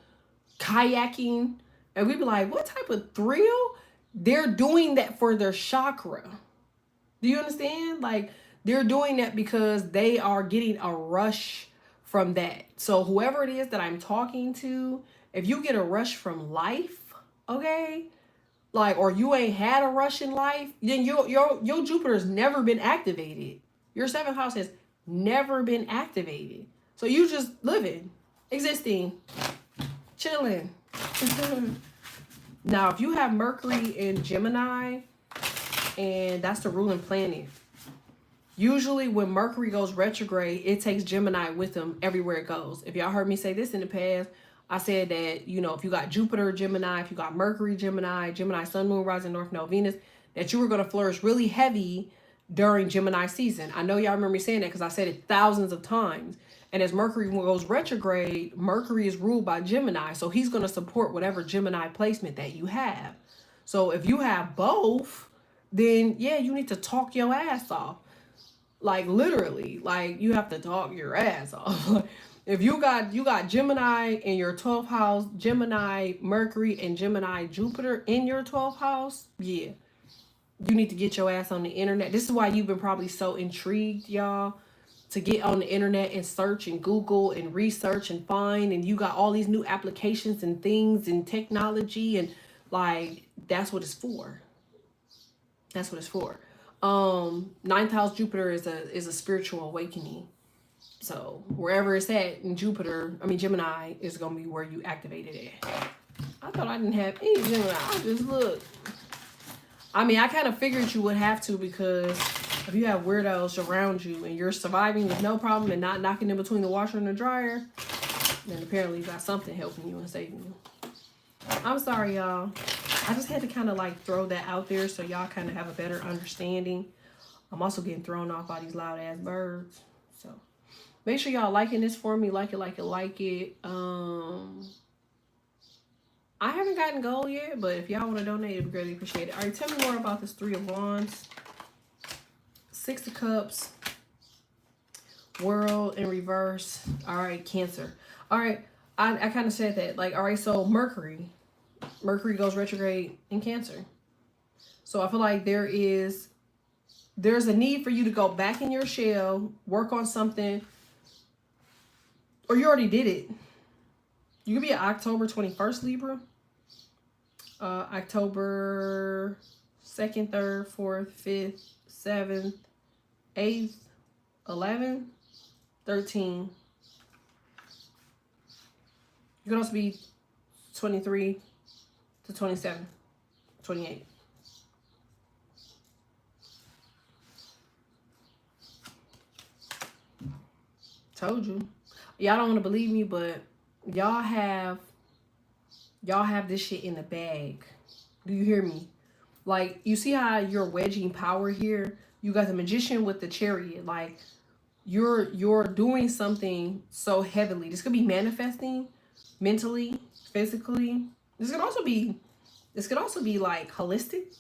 kayaking. And we be like, what type of thrill? They're doing that for their chakra. Do you understand? Like, they're doing that because they are getting a rush from that. So whoever it is that I'm talking to, if you get a rush from life, okay, like, or you ain't had a rush in life, then your Jupiter's never been activated. Your 7th house has never been activated. So you just living, existing, chilling. Now, if you have Mercury in Gemini, and that's the ruling planet, usually when Mercury goes retrograde, it takes Gemini with them everywhere it goes. If y'all heard me say this in the past, I said that, you know, if you got Jupiter Gemini, if you got Mercury Gemini, Sun, Moon, Rising, North Node, Venus, that you were going to flourish really heavy during Gemini season. I know y'all remember me saying that because I said it thousands of times. And as Mercury goes retrograde, Mercury is ruled by Gemini. So he's going to support whatever Gemini placement that you have. So if you have both, then yeah, you need to talk your ass off. Like literally, like you have to talk your ass off. If you got Gemini in your 12th house, Gemini Mercury and Gemini Jupiter in your 12th house, yeah, you need to get your ass on the internet. This is why you've been probably so intrigued, y'all, to get on the internet and search and Google and research and find, and you got all these new applications and things and technology, and like that's what it's for. That's what it's for. Ninth house Jupiter is a spiritual awakening. So wherever it's at in Jupiter, I mean Gemini is gonna be where you activate it at. I thought I didn't have any Gemini. I just look. I mean, I kind of figured you would have to, because if you have weirdos around you and you're surviving with no problem and not knocking in between the washer and the dryer, then apparently you got something helping you and saving you. I'm sorry, y'all. I just had to kind of like throw that out there so y'all kind of have a better understanding. I'm also getting thrown off by these loud ass birds. So make sure y'all liking this for me. Like it. I haven't gotten gold yet, but if y'all want to donate, it'd be greatly appreciated. All right, tell me more about this Three of Wands. Six of Cups. World in reverse. All right, Cancer. All right, I kind of said that. Like, all right, so Mercury goes retrograde in Cancer. So I feel like there's a need for you to go back in your shell, work on something, or you already did it. You could be an October 21st Libra. October 2nd, 3rd, 4th, 5th, 7th, 8th, 11th, 13. You could also be 23 to 27, 28. Told you. Y'all don't want to believe me, but y'all have this shit in the bag. Do you hear me? Like, you see how you're wedging power here? You got the Magician with the Chariot. Like, you're doing something so heavily. This could be manifesting mentally, physically. This could also be like holistic.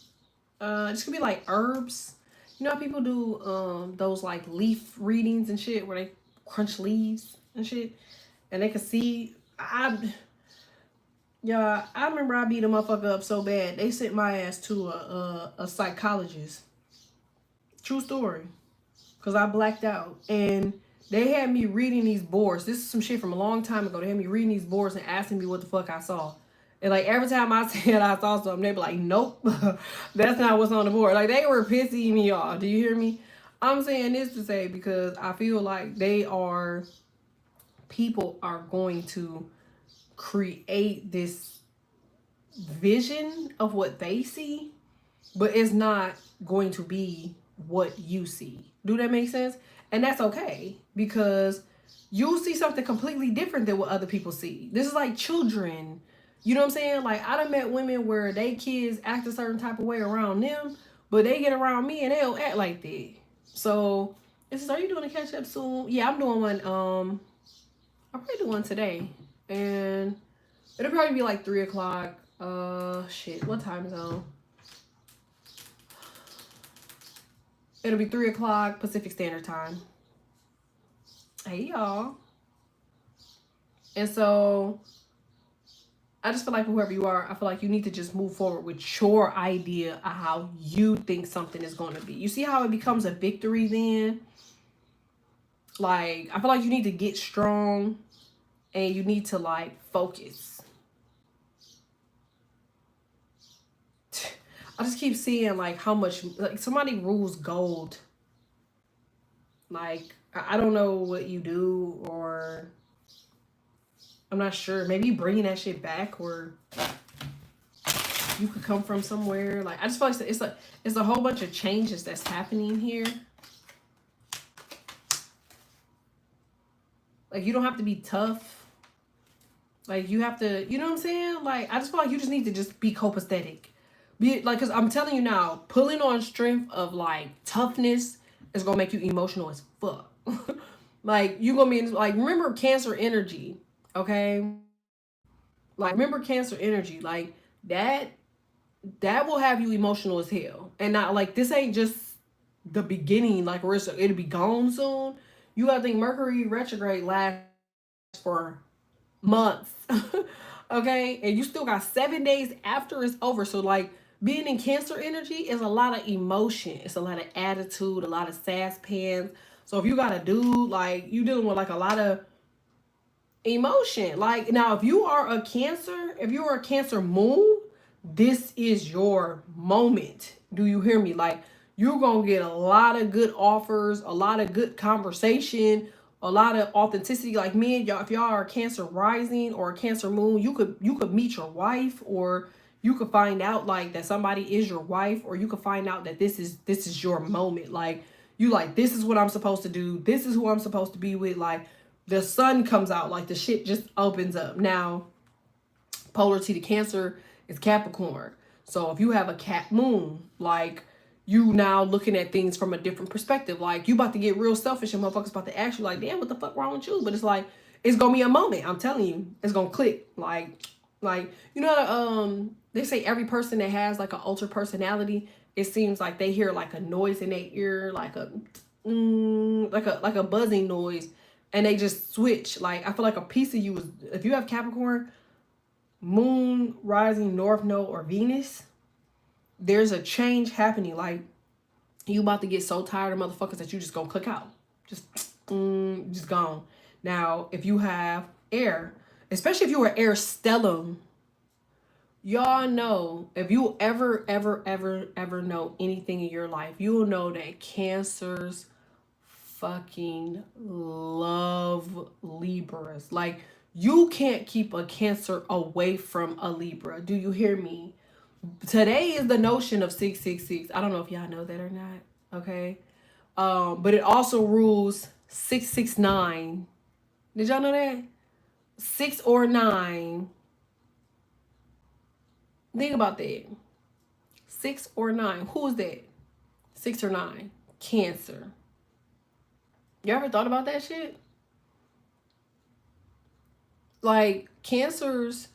This could be like herbs. You know how people do those like leaf readings and shit where they crunch leaves and shit, and they can see. I remember I beat a motherfucker up so bad they sent my ass to a psychologist. True story, because I blacked out, and they had me reading these boards. This is some shit from a long time ago. They had me reading these boards and asking me what the fuck I saw. And like every time I said I saw something, they'd be like, nope, that's not what's on the board. Like, they were pissing me off. Do you hear me? I'm saying this to say, because I feel like people are going to create this vision of what they see, but it's not going to be what you see. Do that make sense? And that's okay, because you'll see something completely different than what other people see. This is like children. You know what I'm saying? Like, I done met women where they kids act a certain type of way around them, but they get around me and they don't act like that. So it says, are you doing a catch up soon? Yeah, I'm doing one. I'll probably do one today, and it'll probably be like 3 o'clock. Shit, what time zone? It'll be 3 o'clock Pacific Standard Time. Hey, y'all. And so I just feel like whoever you are, I feel like you need to just move forward with your idea of how you think something is going to be. You see how it becomes a victory then? Like, I feel like you need to get strong and you need to like focus. I just keep seeing like how much, like somebody rules gold. Like, I don't know what you do, or I'm not sure. Maybe you bringing that shit back, or you could come from somewhere. Like, I just feel like it's a whole bunch of changes that's happening here. Like, you don't have to be tough. Like, you have to, you know what I'm saying? Like, I just feel like you just need to just be copacetic. Be like, because I'm telling you now, pulling on strength of like toughness is gonna make you emotional as fuck. Like, you gonna be like, remember Cancer energy, okay? Like, remember Cancer energy, like that will have you emotional as hell. And not like, this ain't just the beginning, like where it'll be gone soon. You gotta think Mercury retrograde lasts for months. Okay, and you still got 7 days after it's over. So like, being in Cancer energy is a lot of emotion. It's a lot of attitude, a lot of sass pants. So if you got a dude, like, you dealing with like a lot of emotion. Like, now if you are a Cancer, if you are a Cancer moon, this is your moment. Do you hear me? Like, you're gonna get a lot of good offers, a lot of good conversation, a lot of authenticity. Like, me and y'all, if y'all are a Cancer rising or a Cancer moon, you could meet your wife, or you could find out like that somebody is your wife, or you could find out that this is your moment. Like, you like, this is what I'm supposed to do, this is who I'm supposed to be with. Like, the sun comes out, like the shit just opens up. Now, polarity to Cancer is Capricorn. So if you have a Cap moon, like, you now looking at things from a different perspective. Like, you about to get real selfish and motherfuckers about to ask you like, damn, what the fuck wrong with you? But it's like, it's gonna be a moment. I'm telling you, it's gonna click. Like, you know, they say every person that has like an ultra personality, it seems like they hear like a noise in their ear, like a like a buzzing noise, and they just switch. Like, I feel like a piece of you is, if you have Capricorn, moon, rising, north node, or Venus, there's a change happening. Like, you about to get so tired of motherfuckers that you just gonna click out. Just gone. Now, if you have air, especially if you were air stellium, y'all know, if you ever know anything in your life, you'll know that Cancers fucking love Libras. Like, you can't keep a Cancer away from a Libra. Do you hear me? Today is the notion of 666. I don't know if y'all know that or not. Okay. But it also rules 669. Did y'all know that? 6 or 9. Think about that. 6 or 9. Who is that? 6 or 9. Cancer. You ever thought about that shit? Like, Cancers,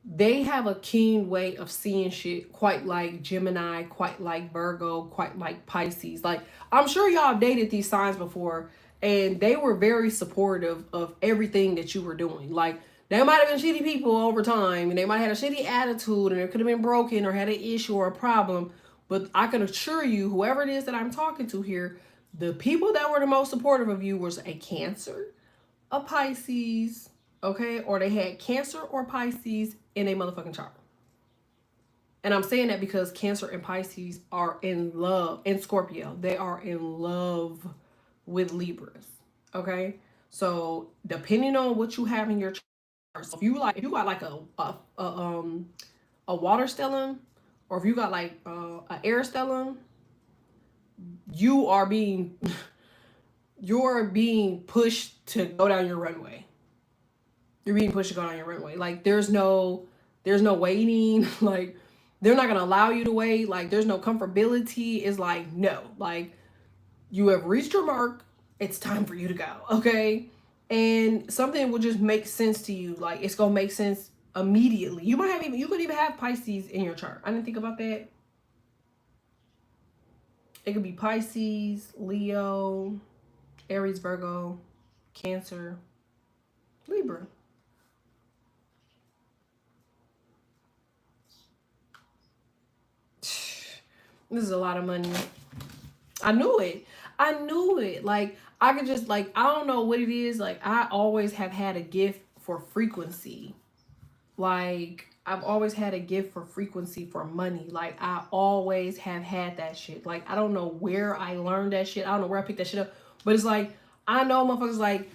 they have a keen way of seeing shit, quite like Gemini, quite like Virgo, quite like Pisces. Like, I'm sure y'all dated these signs before, and they were very supportive of everything that you were doing. Like, they might have been shitty people over time, and they might have had a shitty attitude, and it could have been broken or had an issue or a problem. But I can assure you, whoever it is that I'm talking to here, the people that were the most supportive of you was a Cancer, a Pisces, okay? Or they had Cancer or Pisces in a motherfucking chart. And I'm saying that because Cancer and Pisces are in love, and Scorpio, they are in love with Libras, okay? So depending on what you have in your chart, so if you got like a water stellium, or if you got like a air stellium, you're being pushed to go down your runway. You're being pushed to go down your runway. Like, there's no waiting. Like, they're not gonna allow you to wait. Like, there's no comfortability. It's like, no. Like, you have reached your mark. It's time for you to go. Okay? And something will just make sense to you. Like, it's gonna make sense immediately. You could even have Pisces in your chart. I didn't think about that. It could be Pisces, Leo, Aries, Virgo, Cancer, Libra. This is a lot of money. I knew it. Like, I could just, like, I don't know what it is. Like, I always have had a gift for frequency. Like, I've always had a gift for frequency, for money. Like, I always have had that shit. Like, I don't know where I learned that shit. I don't know where I picked that shit up. But it's like, I know motherfuckers, like,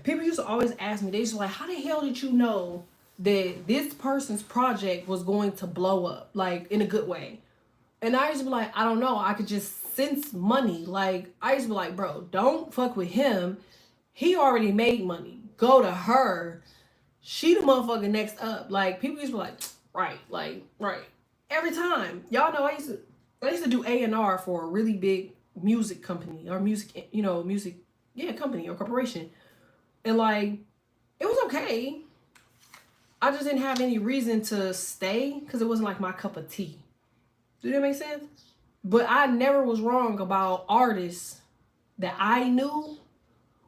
people used to always ask me, they used to like, how the hell did you know that this person's project was going to blow up? Like, in a good way. And I used to be like, I don't know. I could just sense money. Like, I used to be like, bro, don't fuck with him. He already made money. Go to her. She the motherfucker next up. Like, people used to be like, right. Every time. Y'all know I used to do A&R for a really big music company or music company or corporation. And like, it was okay. I just didn't have any reason to stay because it wasn't like my cup of tea. Do that make sense? But I never was wrong about artists that I knew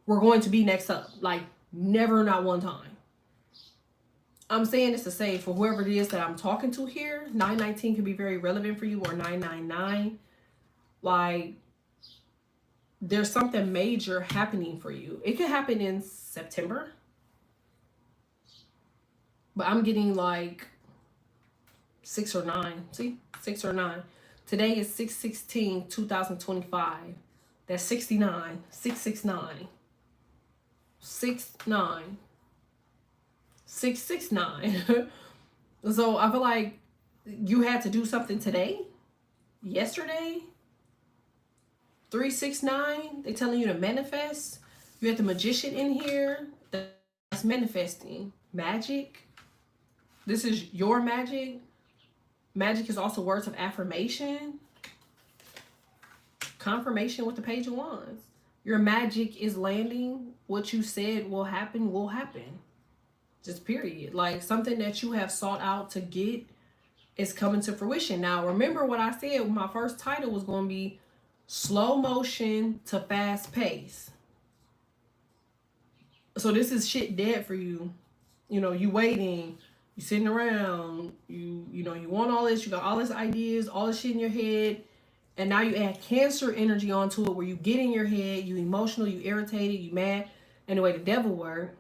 were going to be next up. Like, never, not one time. I'm saying this to say, for whoever it is that I'm talking to here, 919 can be very relevant for you, or 999. Like, there's something major happening for you. It could happen in September, but I'm getting like 6 or 9. See? 6 or 9. Today is 6/16/2025. That's 69. 669. 69. 669. So I feel like you had to do something today, yesterday. 369. They're telling you to manifest. You have the magician in here. That's manifesting. Magic. This is your magic. Magic is also words of affirmation. Confirmation with the Page of Wands. Your magic is landing. What you said will happen will happen. Just period. Like something that you have sought out to get is coming to fruition. Now, remember what I said. My first title was going to be slow motion to fast pace. So this is shit dead for you. You know, you waiting, you sitting around, you know, you want all this, you got all this ideas, all this shit in your head, and now you add Cancer energy onto it where you get in your head, you emotional, you irritated, you mad. And the way the devil works,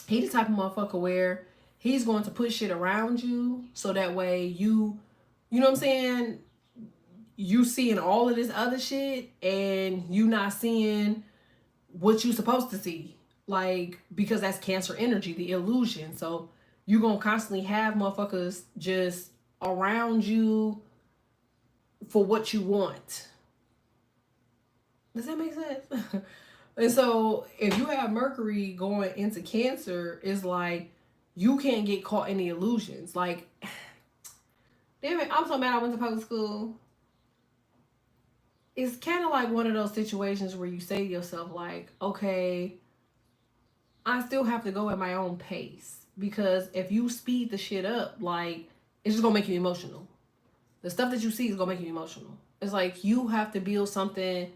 he the type of motherfucker where he's going to put shit around you so that way you know what I'm saying, you seeing all of this other shit and you not seeing what you supposed to see. Like, because that's Cancer energy, the illusion. So you're going to constantly have motherfuckers just around you for what you want. Does that make sense? And so if you have Mercury going into Cancer, it's like you can't get caught in the illusions. Like, damn it, I'm so mad I went to public school. It's kind of like one of those situations where you say to yourself, like, okay, I still have to go at my own pace. Because if you speed the shit up, like, it's just going to make you emotional. The stuff that you see is going to make you emotional. It's like you have to build something.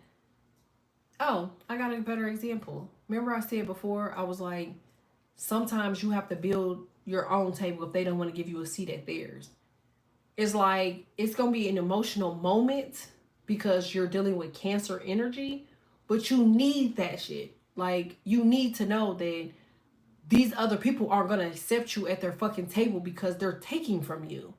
Oh, I got a better example. Remember I said before, I was like, sometimes you have to build your own table if they don't want to give you a seat at theirs. It's like, it's going to be an emotional moment because you're dealing with Cancer energy, but you need that shit. Like, you need to know that these other people aren't going to accept you at their fucking table because they're taking from you.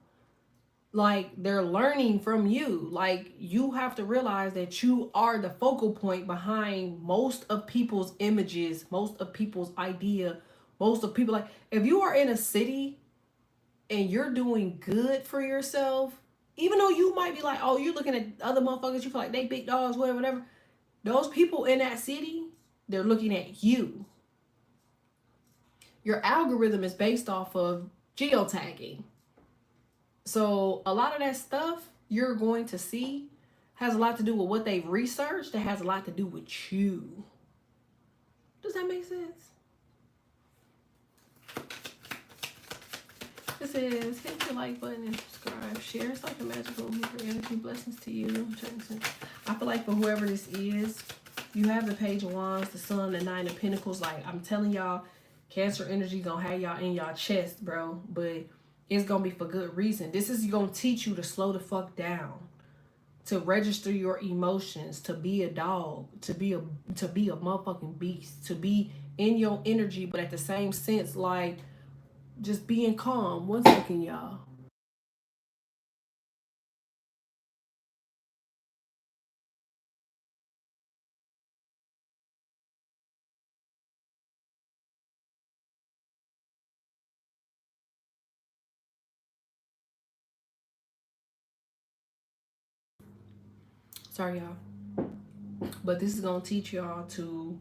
Like, they're learning from you. Like, you have to realize that you are the focal point behind most of people's images, most of people's idea, most of people. Like, if you are in a city and you're doing good for yourself, even though you might be like, oh, you're looking at other motherfuckers, you feel like they big dogs, whatever. Those people in that city, they're looking at you. Your algorithm is based off of geotagging. So a lot of that stuff you're going to see has a lot to do with what they've researched. That has a lot to do with you. Does that make sense? It says, hit the like button and subscribe. Share. It's like a magical energy. Blessings to you. I feel like for whoever this is, you have the Page of Wands, the Sun, the Nine of Pentacles. Like, I'm telling y'all, Cancer energy gonna have y'all in y'all chest, bro. But it's gonna be for good reason. This is gonna teach you to slow the fuck down, to register your emotions, to be a dog, to be a motherfucking beast, to be in your energy, but at the same sense, like, just being calm. One second, y'all. Sorry, y'all. But this is gonna teach y'all to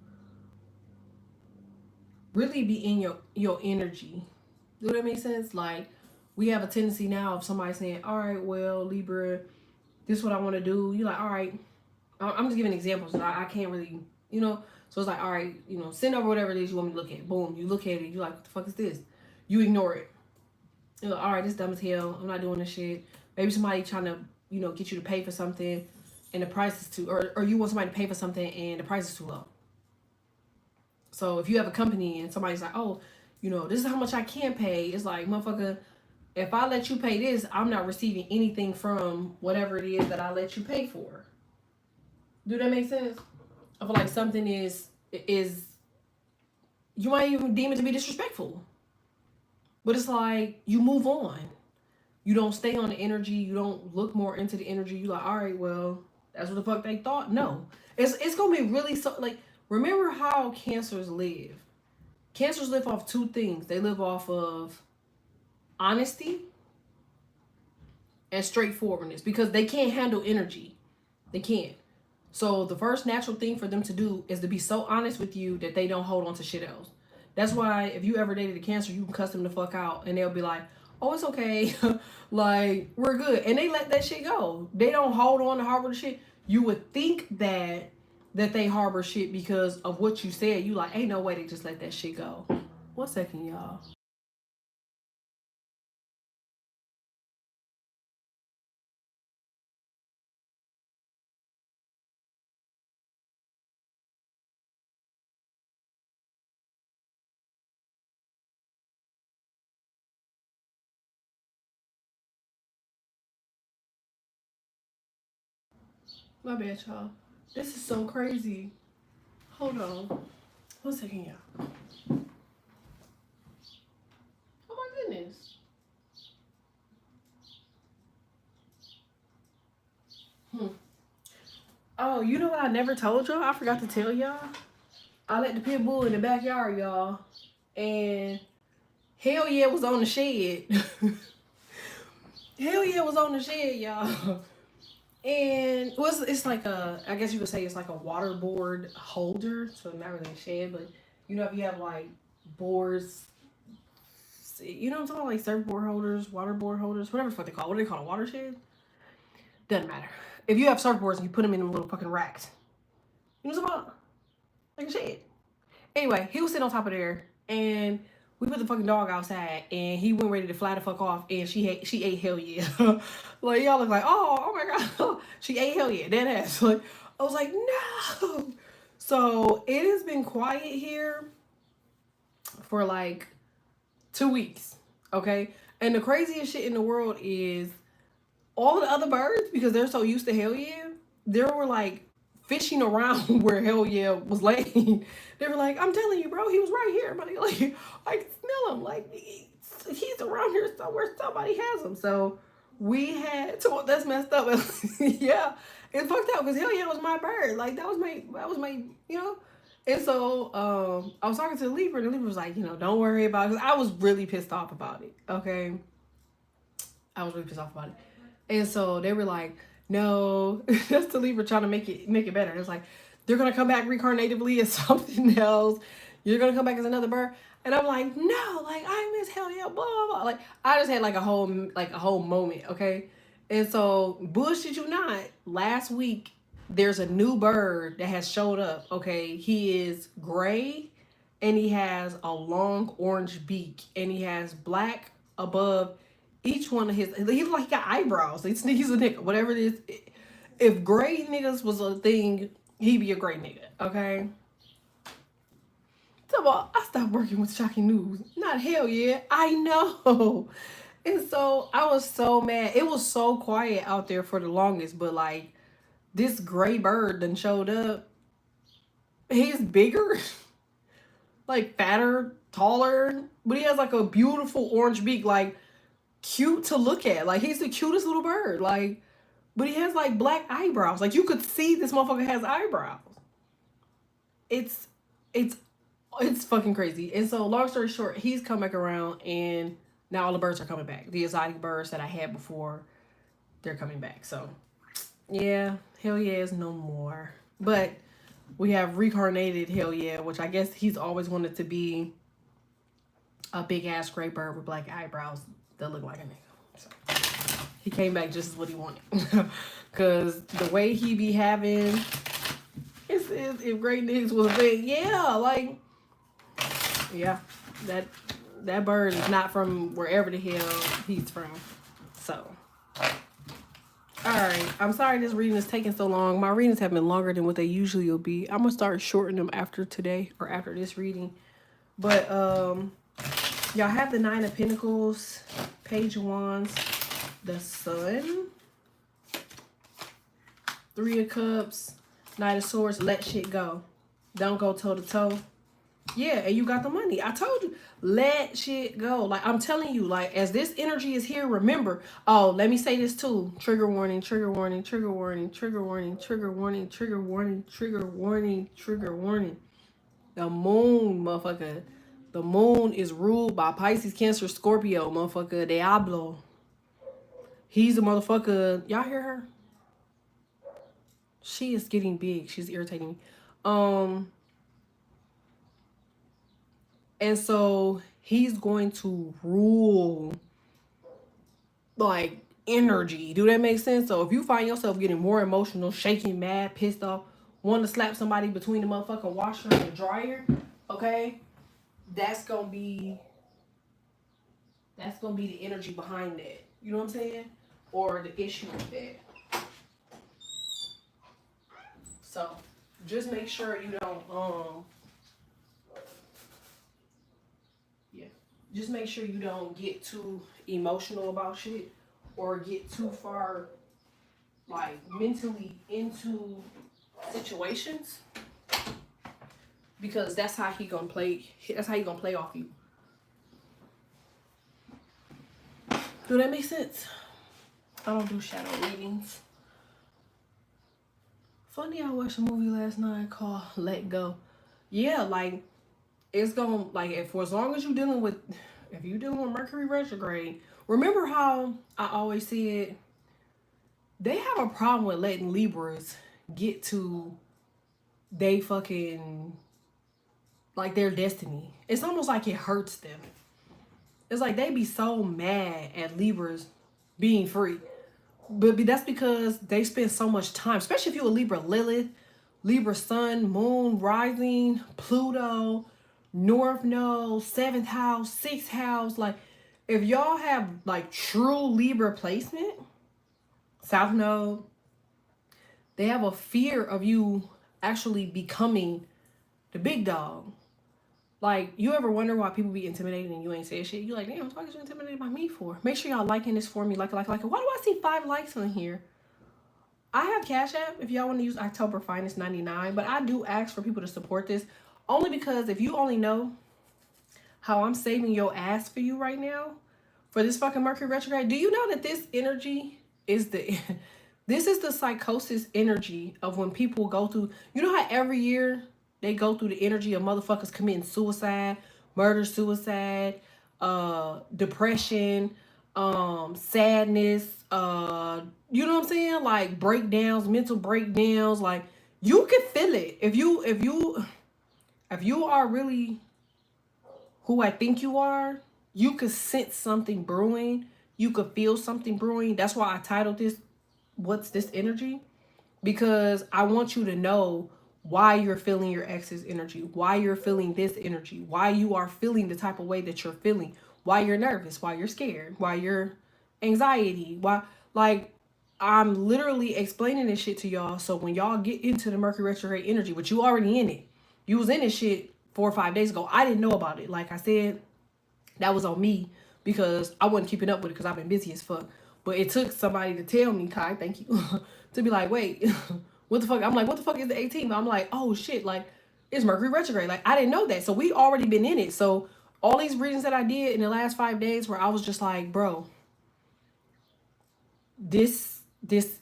really be in your energy. Do that make sense? Like, we have a tendency now of somebody saying, all right, well, Libra, this is what I want to do. You're like, all right, I'm just giving examples. So I can't really, you know. So it's like, all right, you know, send over whatever it is you want me to look at. Boom, you look at it. You're like, what the fuck is this? You ignore it. You're like, all right, this dumb as hell. I'm not doing this shit. Maybe somebody trying to, you know, get you to pay for something and the price is too, or you want somebody to pay for something and the price is too low. So if you have a company and somebody's like, oh, you know, this is how much I can pay. It's like, motherfucker, if I let you pay this, I'm not receiving anything from whatever it is that I let you pay for. Do that make sense? I feel like something is you might even deem it to be disrespectful. But it's like you move on. You don't stay on the energy. You don't look more into the energy. You like, all right, well, that's what the fuck they thought. No, it's gonna be really so like. Remember how cancers live. Cancers live off two things. They live off of honesty and straightforwardness because they can't handle energy. They can't. So the first natural thing for them to do is to be so honest with you that they don't hold on to shit else. That's why if you ever dated a cancer, you can cuss them the fuck out and they'll be like, oh, it's okay. Like, we're good. And they let that shit go. They don't hold on to harbor the shit. You would think that they harbor shit because of what you said. You like, ain't no way they just let that shit go. 1 second, y'all. My bad, y'all. This is so crazy. Hold on. 1 second, y'all. Oh my goodness. Hmm. Oh, you know what I never told y'all? I forgot to tell y'all. I let the pit bull in the backyard, y'all. And hell yeah was on the shed. Hell yeah was on the shed, y'all. And it's like a, I guess you could say it's like a water board holder. So not really a shed, but you know if you have like boards, you know what I'm talking about? Like surfboard holders, water board holders, whatever the fuck they call it. What do they call it? A watershed? Doesn't matter. If you have surfboards and you put them in them little fucking racks, you know what I'm talking about? Like a shed. Anyway, he was sitting on top of there, and we put the fucking dog outside, and he went ready to fly the fuck off, and she ate hell yeah. Like y'all look like, oh my god, she ate hell yeah, dead ass. Like I was like, no. So it has been quiet here for like 2 weeks, okay. And the craziest shit in the world is all the other birds, because they're so used to hell yeah, they were like fishing around where hell yeah was laying. They were like, I'm telling you, bro, he was right here. But like, I can smell him. Like he's around here somewhere. Somebody has him. So we had so that's messed up. Yeah, it's fucked up because hell yeah was my bird. Like that was my you know. And so I was talking to the Libra, and the Libra was like, don't worry about it. 'Cause I was really pissed off about it. Okay, I was really pissed off about it. And so they were like, no, that's the Libra trying to make it better. It's like, they're going to come back reincarnatively as something else. You're going to come back as another bird. And I'm like, no, like, I miss hell yeah, blah, blah, blah. Like, I just had like a whole moment, okay? And so, bullshit you not, last week, there's a new bird that has showed up, okay? He is gray, and he has a long orange beak, and he has black above each one of his. He's like got eyebrows. He's a nigga, whatever it is. If gray niggas was a thing, he'd be a gray nigga, okay? So I stopped working with Shocking News. Not hell yeah, I know. And so I was so mad. It was so quiet out there for the longest, but like this gray bird done showed up. He's bigger, like fatter, taller, but he has like a beautiful orange beak, like cute to look at. Like he's the cutest little bird. Like, but he has like black eyebrows. Like you could see this motherfucker has eyebrows. It's it's it's fucking crazy. And so long story short, he's come back around and now all the birds are coming back. The exotic birds that I had before, they're coming back. So yeah, hell yeah is no more. But we have reincarnated hell yeah, which I guess he's always wanted to be a big ass gray bird with black eyebrows that look like a nigga. So he came back just as what he wanted. Cause the way he be having, if great niggas was a thing, yeah, like, yeah, that bird is not from wherever the hell he's from. So, all right, I'm sorry this reading is taking so long. My readings have been longer than what they usually will be. I'm gonna start shortening them after today or after this reading. But y'all have the Nine of Pentacles, Page of Wands, the Sun, Three of Cups, Knight of Swords, let shit go. Don't go toe to toe. Yeah, and you got the money. I told you, let shit go. Like, I'm telling you, like, as this energy is here, remember, oh, let me say this too. Trigger warning, trigger warning, trigger warning, trigger warning, trigger warning, trigger warning, trigger warning, trigger warning. The moon, motherfucker. The moon is ruled by Pisces, Cancer, Scorpio, motherfucker. Diablo. He's a motherfucker. Y'all hear her? She is getting big. She's irritating me. And so he's going to rule like energy. Do that make sense? So if you find yourself getting more emotional, shaking, mad, pissed off, wanting to slap somebody between the motherfucking washer and the dryer, okay, that's gonna be the energy behind that. You know what I'm saying? Or the issue with that. So just make sure you don't just make sure you don't get too emotional about shit or get too far like mentally into situations, because that's how he gonna play off you. Do that make sense? I don't do shadow readings. Funny, I watched a movie last night called Let Go. Yeah, like it's gonna, like, for as long as if you're dealing with Mercury retrograde, remember how I always said they have a problem with letting Libras get to they fucking like their destiny. It's almost like it hurts them. It's like they be so mad at Libras being free. But that's because they spend so much time, especially if you're a Libra Lilith, Libra Sun, Moon, Rising, Pluto, North Node, 7th house, 6th house. Like, if y'all have like true Libra placement, South Node, they have a fear of you actually becoming the big dog. Like, you ever wonder why people be intimidated and you ain't saying shit? You like, damn, what is you intimidated by me for? Make sure y'all liking this for me. Like. Why do I see 5 likes on here? I have Cash App if y'all want to use October Finest 99, but I do ask for people to support this only because if you only know how I'm saving your ass for you right now for this fucking Mercury retrograde, do you know that this energy is this is the psychosis energy of when people go through, you know how every year they go through the energy of motherfuckers committing suicide, murder, suicide, depression, sadness, you know what I'm saying? Like breakdowns, mental breakdowns. Like, you can feel it. If you are really who I think you are, you could sense something brewing. You could feel something brewing. That's why I titled this, What's This Energy? Because I want you to know why you're feeling your ex's energy, why you're feeling this energy, why you are feeling the type of way that you're feeling, why you're nervous, why you're scared, why you're anxiety, why, like, I'm literally explaining this shit to y'all. So when y'all get into the Mercury retrograde energy, which you already in it, you was in this shit 4 or 5 days ago. I didn't know about it. Like I said, that was on me because I wasn't keeping up with it because I've been busy as fuck. But it took somebody to tell me, Kai, thank you, to be like, wait, what the fuck? I'm like, what the fuck is the 18th? I'm like, oh shit, like, it's Mercury retrograde. Like, I didn't know that. So we already been in it. So all these readings that I did in the last 5 days where I was just like, bro, this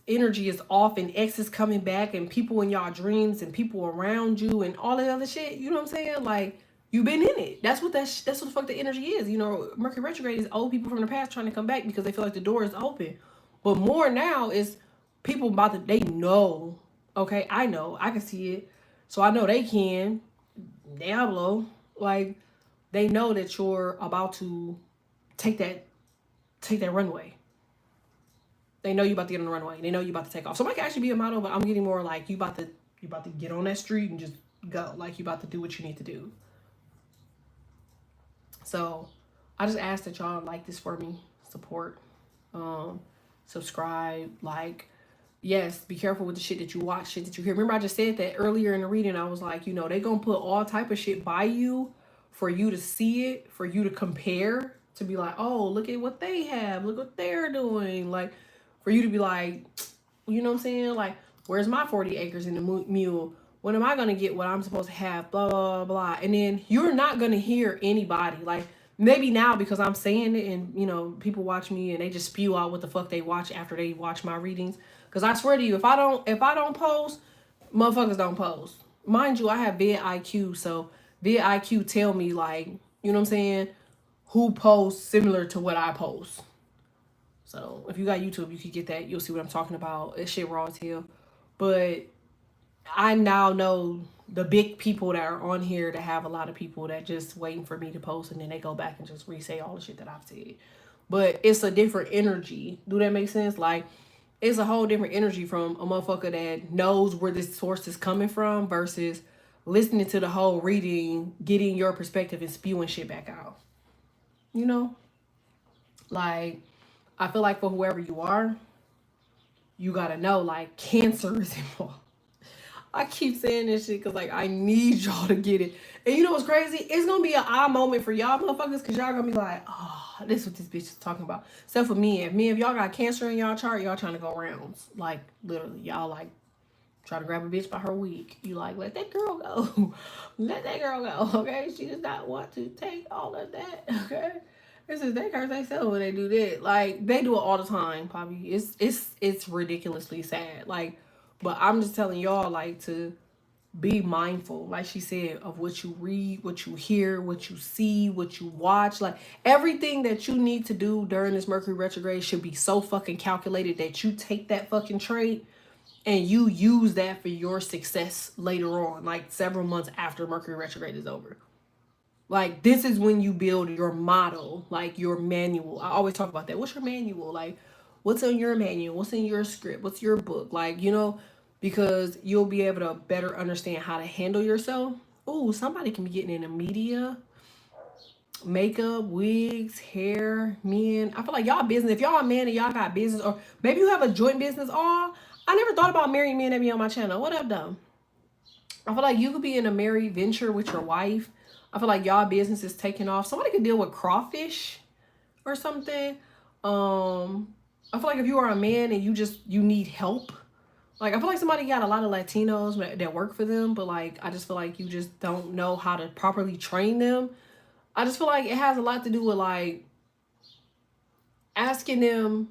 energy is off and X is coming back and people in y'all dreams and people around you and all that other shit. You know what I'm saying? Like, you've been in it. That's what the fuck the energy is. You know, Mercury retrograde is old people from the past trying to come back because they feel like the door is open. But more now is people they know. Okay, I know. I can see it. So I know they can. Diablo. Like, they know that you're about to take that runway. They know you about to get on the runway. They know you about to take off. So it might actually be a motto, but I'm getting more like you about to get on that street and just go. Like, you about to do what you need to do. So I just ask that y'all like this for me. Support. Subscribe. Like. Yes, be careful with the shit that you watch, shit that you hear. Remember I just said that earlier in the reading. I was like, you know, they gonna put all type of shit by you for you to see it, for you to compare, to be like, oh, look at what they have. Look what they're doing. Like, for you to be like, you know what I'm saying? Like, Where's my 40 acres in the mule? When am I going to get what I'm supposed to have? Blah, blah, blah, blah. And then you're not going to hear anybody. Like, maybe now because I'm saying it and, you know, people watch me and they just spew out what the fuck they watch after they watch my readings. Because I swear to you, if I don't post, motherfuckers don't post. Mind you, I have vidIQ. So vidIQ tell me, like, you know what I'm saying, who posts similar to what I post. So if you got YouTube, you could get that. You'll see what I'm talking about. It's shit raw as hell. But I now know the big people that are on here that have a lot of people that just waiting for me to post and then they go back and just re-say all the shit that I've said. But it's a different energy. Do that make sense? Like, it's a whole different energy from a motherfucker that knows where this source is coming from versus listening to the whole reading, getting your perspective and spewing shit back out. You know? Like, I feel like for whoever you are, you gotta know, like, Cancer is involved. I keep saying this shit because, like, I need y'all to get it. And you know what's crazy? It's going to be an eye moment for y'all motherfuckers because y'all going to be like, oh, this is what this bitch is talking about. Except for me. If y'all got Cancer in y'all chart, y'all trying to go rounds. Like, literally. Y'all, like, try to grab a bitch by her wig. You like, let that girl go. Let that girl go, okay? She does not want to take all of that, okay? This is they curse themselves when they do that. Like, they do it all the time, Poppy. It's ridiculously sad. Like, but I'm just telling y'all, like, to be mindful, like she said, of what you read, what you hear, what you see, what you watch. Like, everything that you need to do during this Mercury retrograde should be so fucking calculated that you take that fucking trait and you use that for your success later on, like several months after Mercury retrograde is over. Like, this is when you build your model, like your manual. I always talk about that. What's your manual? Like, what's in your manual? What's in your script? What's your book? Like, you know, because you'll be able to better understand how to handle yourself. Ooh, somebody can be getting into media, makeup, wigs, hair, men. I feel like y'all business. If y'all a man and y'all got business, or maybe you have a joint business. Oh, I never thought about marrying men that be on my channel. What up, though? I feel like you could be in a married venture with your wife. I feel like y'all business is taking off. Somebody could deal with crawfish or something. I feel like if you are a man and you need help, like, I feel like somebody got a lot of Latinos that work for them, but like, I just feel like you just don't know how to properly train them. I just feel like it has a lot to do with, like, asking them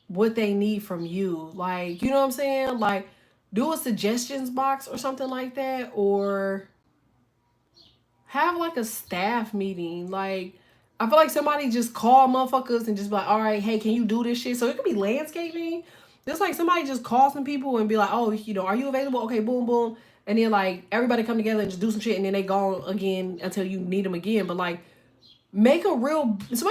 what they need from you. Like, you know what I'm saying? Like, do a suggestions box or something like that, or have like a staff meeting. Like, I feel like somebody just call motherfuckers and just be like, all right, hey, can you do this shit? So it could be landscaping. Just like somebody just call some people and be like, oh, you know, are you available? Okay, boom, boom. And then, like, everybody come together and just do some shit, and then they go again until you need them again. But like, somebody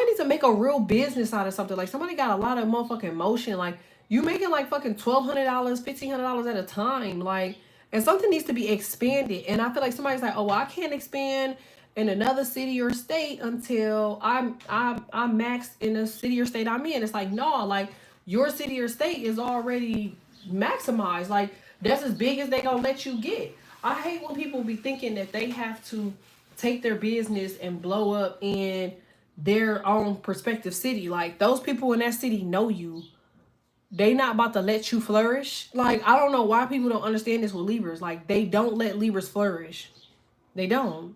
needs to make a real business out of something. Like, somebody got a lot of motherfucking motion. Like, you making like fucking $1,200, $1,500 at a time. Like, and something needs to be expanded. And I feel like somebody's like, oh, well, I can't expand in another city or state until I'm maxed in the city or state I'm in. It's like, no, like, your city or state is already maximized. Like, that's as big as they gonna let you get. I hate when people be thinking that they have to take their business and blow up in their own prospective city. Like, those people in that city know you. They not about to let you flourish. Like, I don't know why people don't understand this with Libras. Like, they don't let Libras flourish. They don't.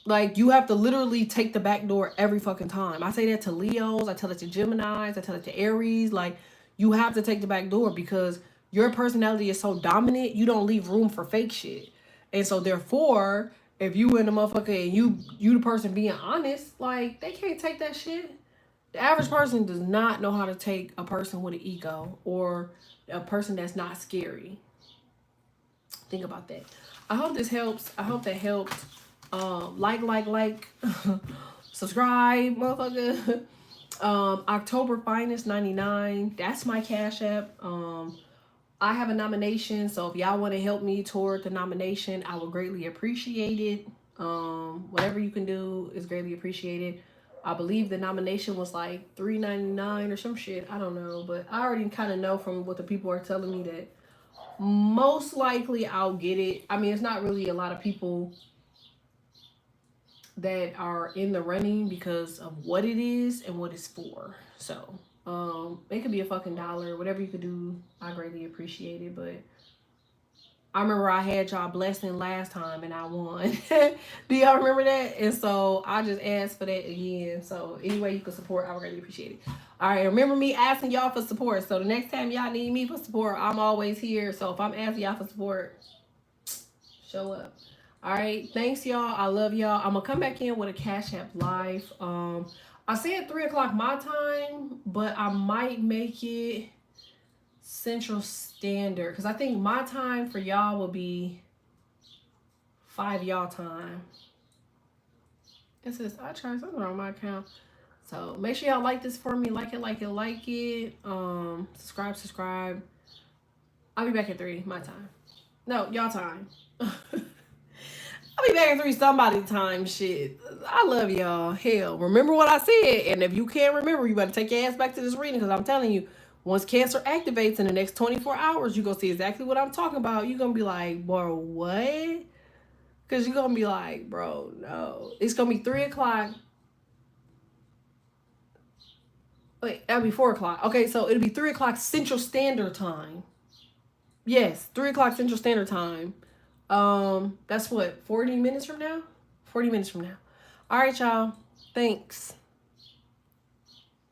Like, you have to literally take the back door every fucking time. I say that to Leos. I tell it to Geminis. I tell it to Aries. Like, you have to take the back door because your personality is so dominant, you don't leave room for fake shit. And so, therefore, if you in the motherfucker and you the person being honest, like, they can't take that shit. The average person does not know how to take a person with an ego or a person that's not scary. Think about that. I hope this helps. I hope that helped. Like, subscribe, motherfucker. October Finest 99. That's my Cash App. I have a nomination, so if y'all want to help me toward the nomination, I would greatly appreciate it. Whatever you can do is greatly appreciated. I believe the nomination was like $3.99 or some shit. I don't know, but I already kind of know from what the people are telling me that most likely I'll get it. I mean, it's not really a lot of people that are in the running because of what it is and what it's for. So It could be a fucking dollar, whatever you could do. I greatly appreciate it. But I remember I had y'all blessing last time and I won. Do y'all remember that? And so I just asked for that again. So any way you can support, I would really appreciate it. All right, remember me asking y'all for support. So the next time y'all need me for support, I'm always here. So if I'm asking y'all for support, show up. All right, thanks y'all. I love y'all. I'm gonna come back in with a Cash App live. I said 3 o'clock my time, but I might make it Central Standard because I think my time for y'all will be 5 y'all time. It says I tried something on my account. So make sure y'all like this for me. Like it. Subscribe. I'll be back at 3 my time. No, y'all time. I'll be back at 3 somebody time. Shit. I love y'all. Hell, remember what I said. And if you can't remember, you better take your ass back to this reading because I'm telling you, once Cancer activates in the next 24 hours, you're going to see exactly what I'm talking about. You're going to be like, bro, what? Because you're going to be like, bro, no. It's going to be 3 o'clock. Wait, that'll be 4 o'clock. Okay, so it'll be 3 o'clock Central Standard Time. Yes, 3 o'clock Central Standard Time. That's what, 40 minutes from now? 40 minutes from now. All right, y'all. Thanks.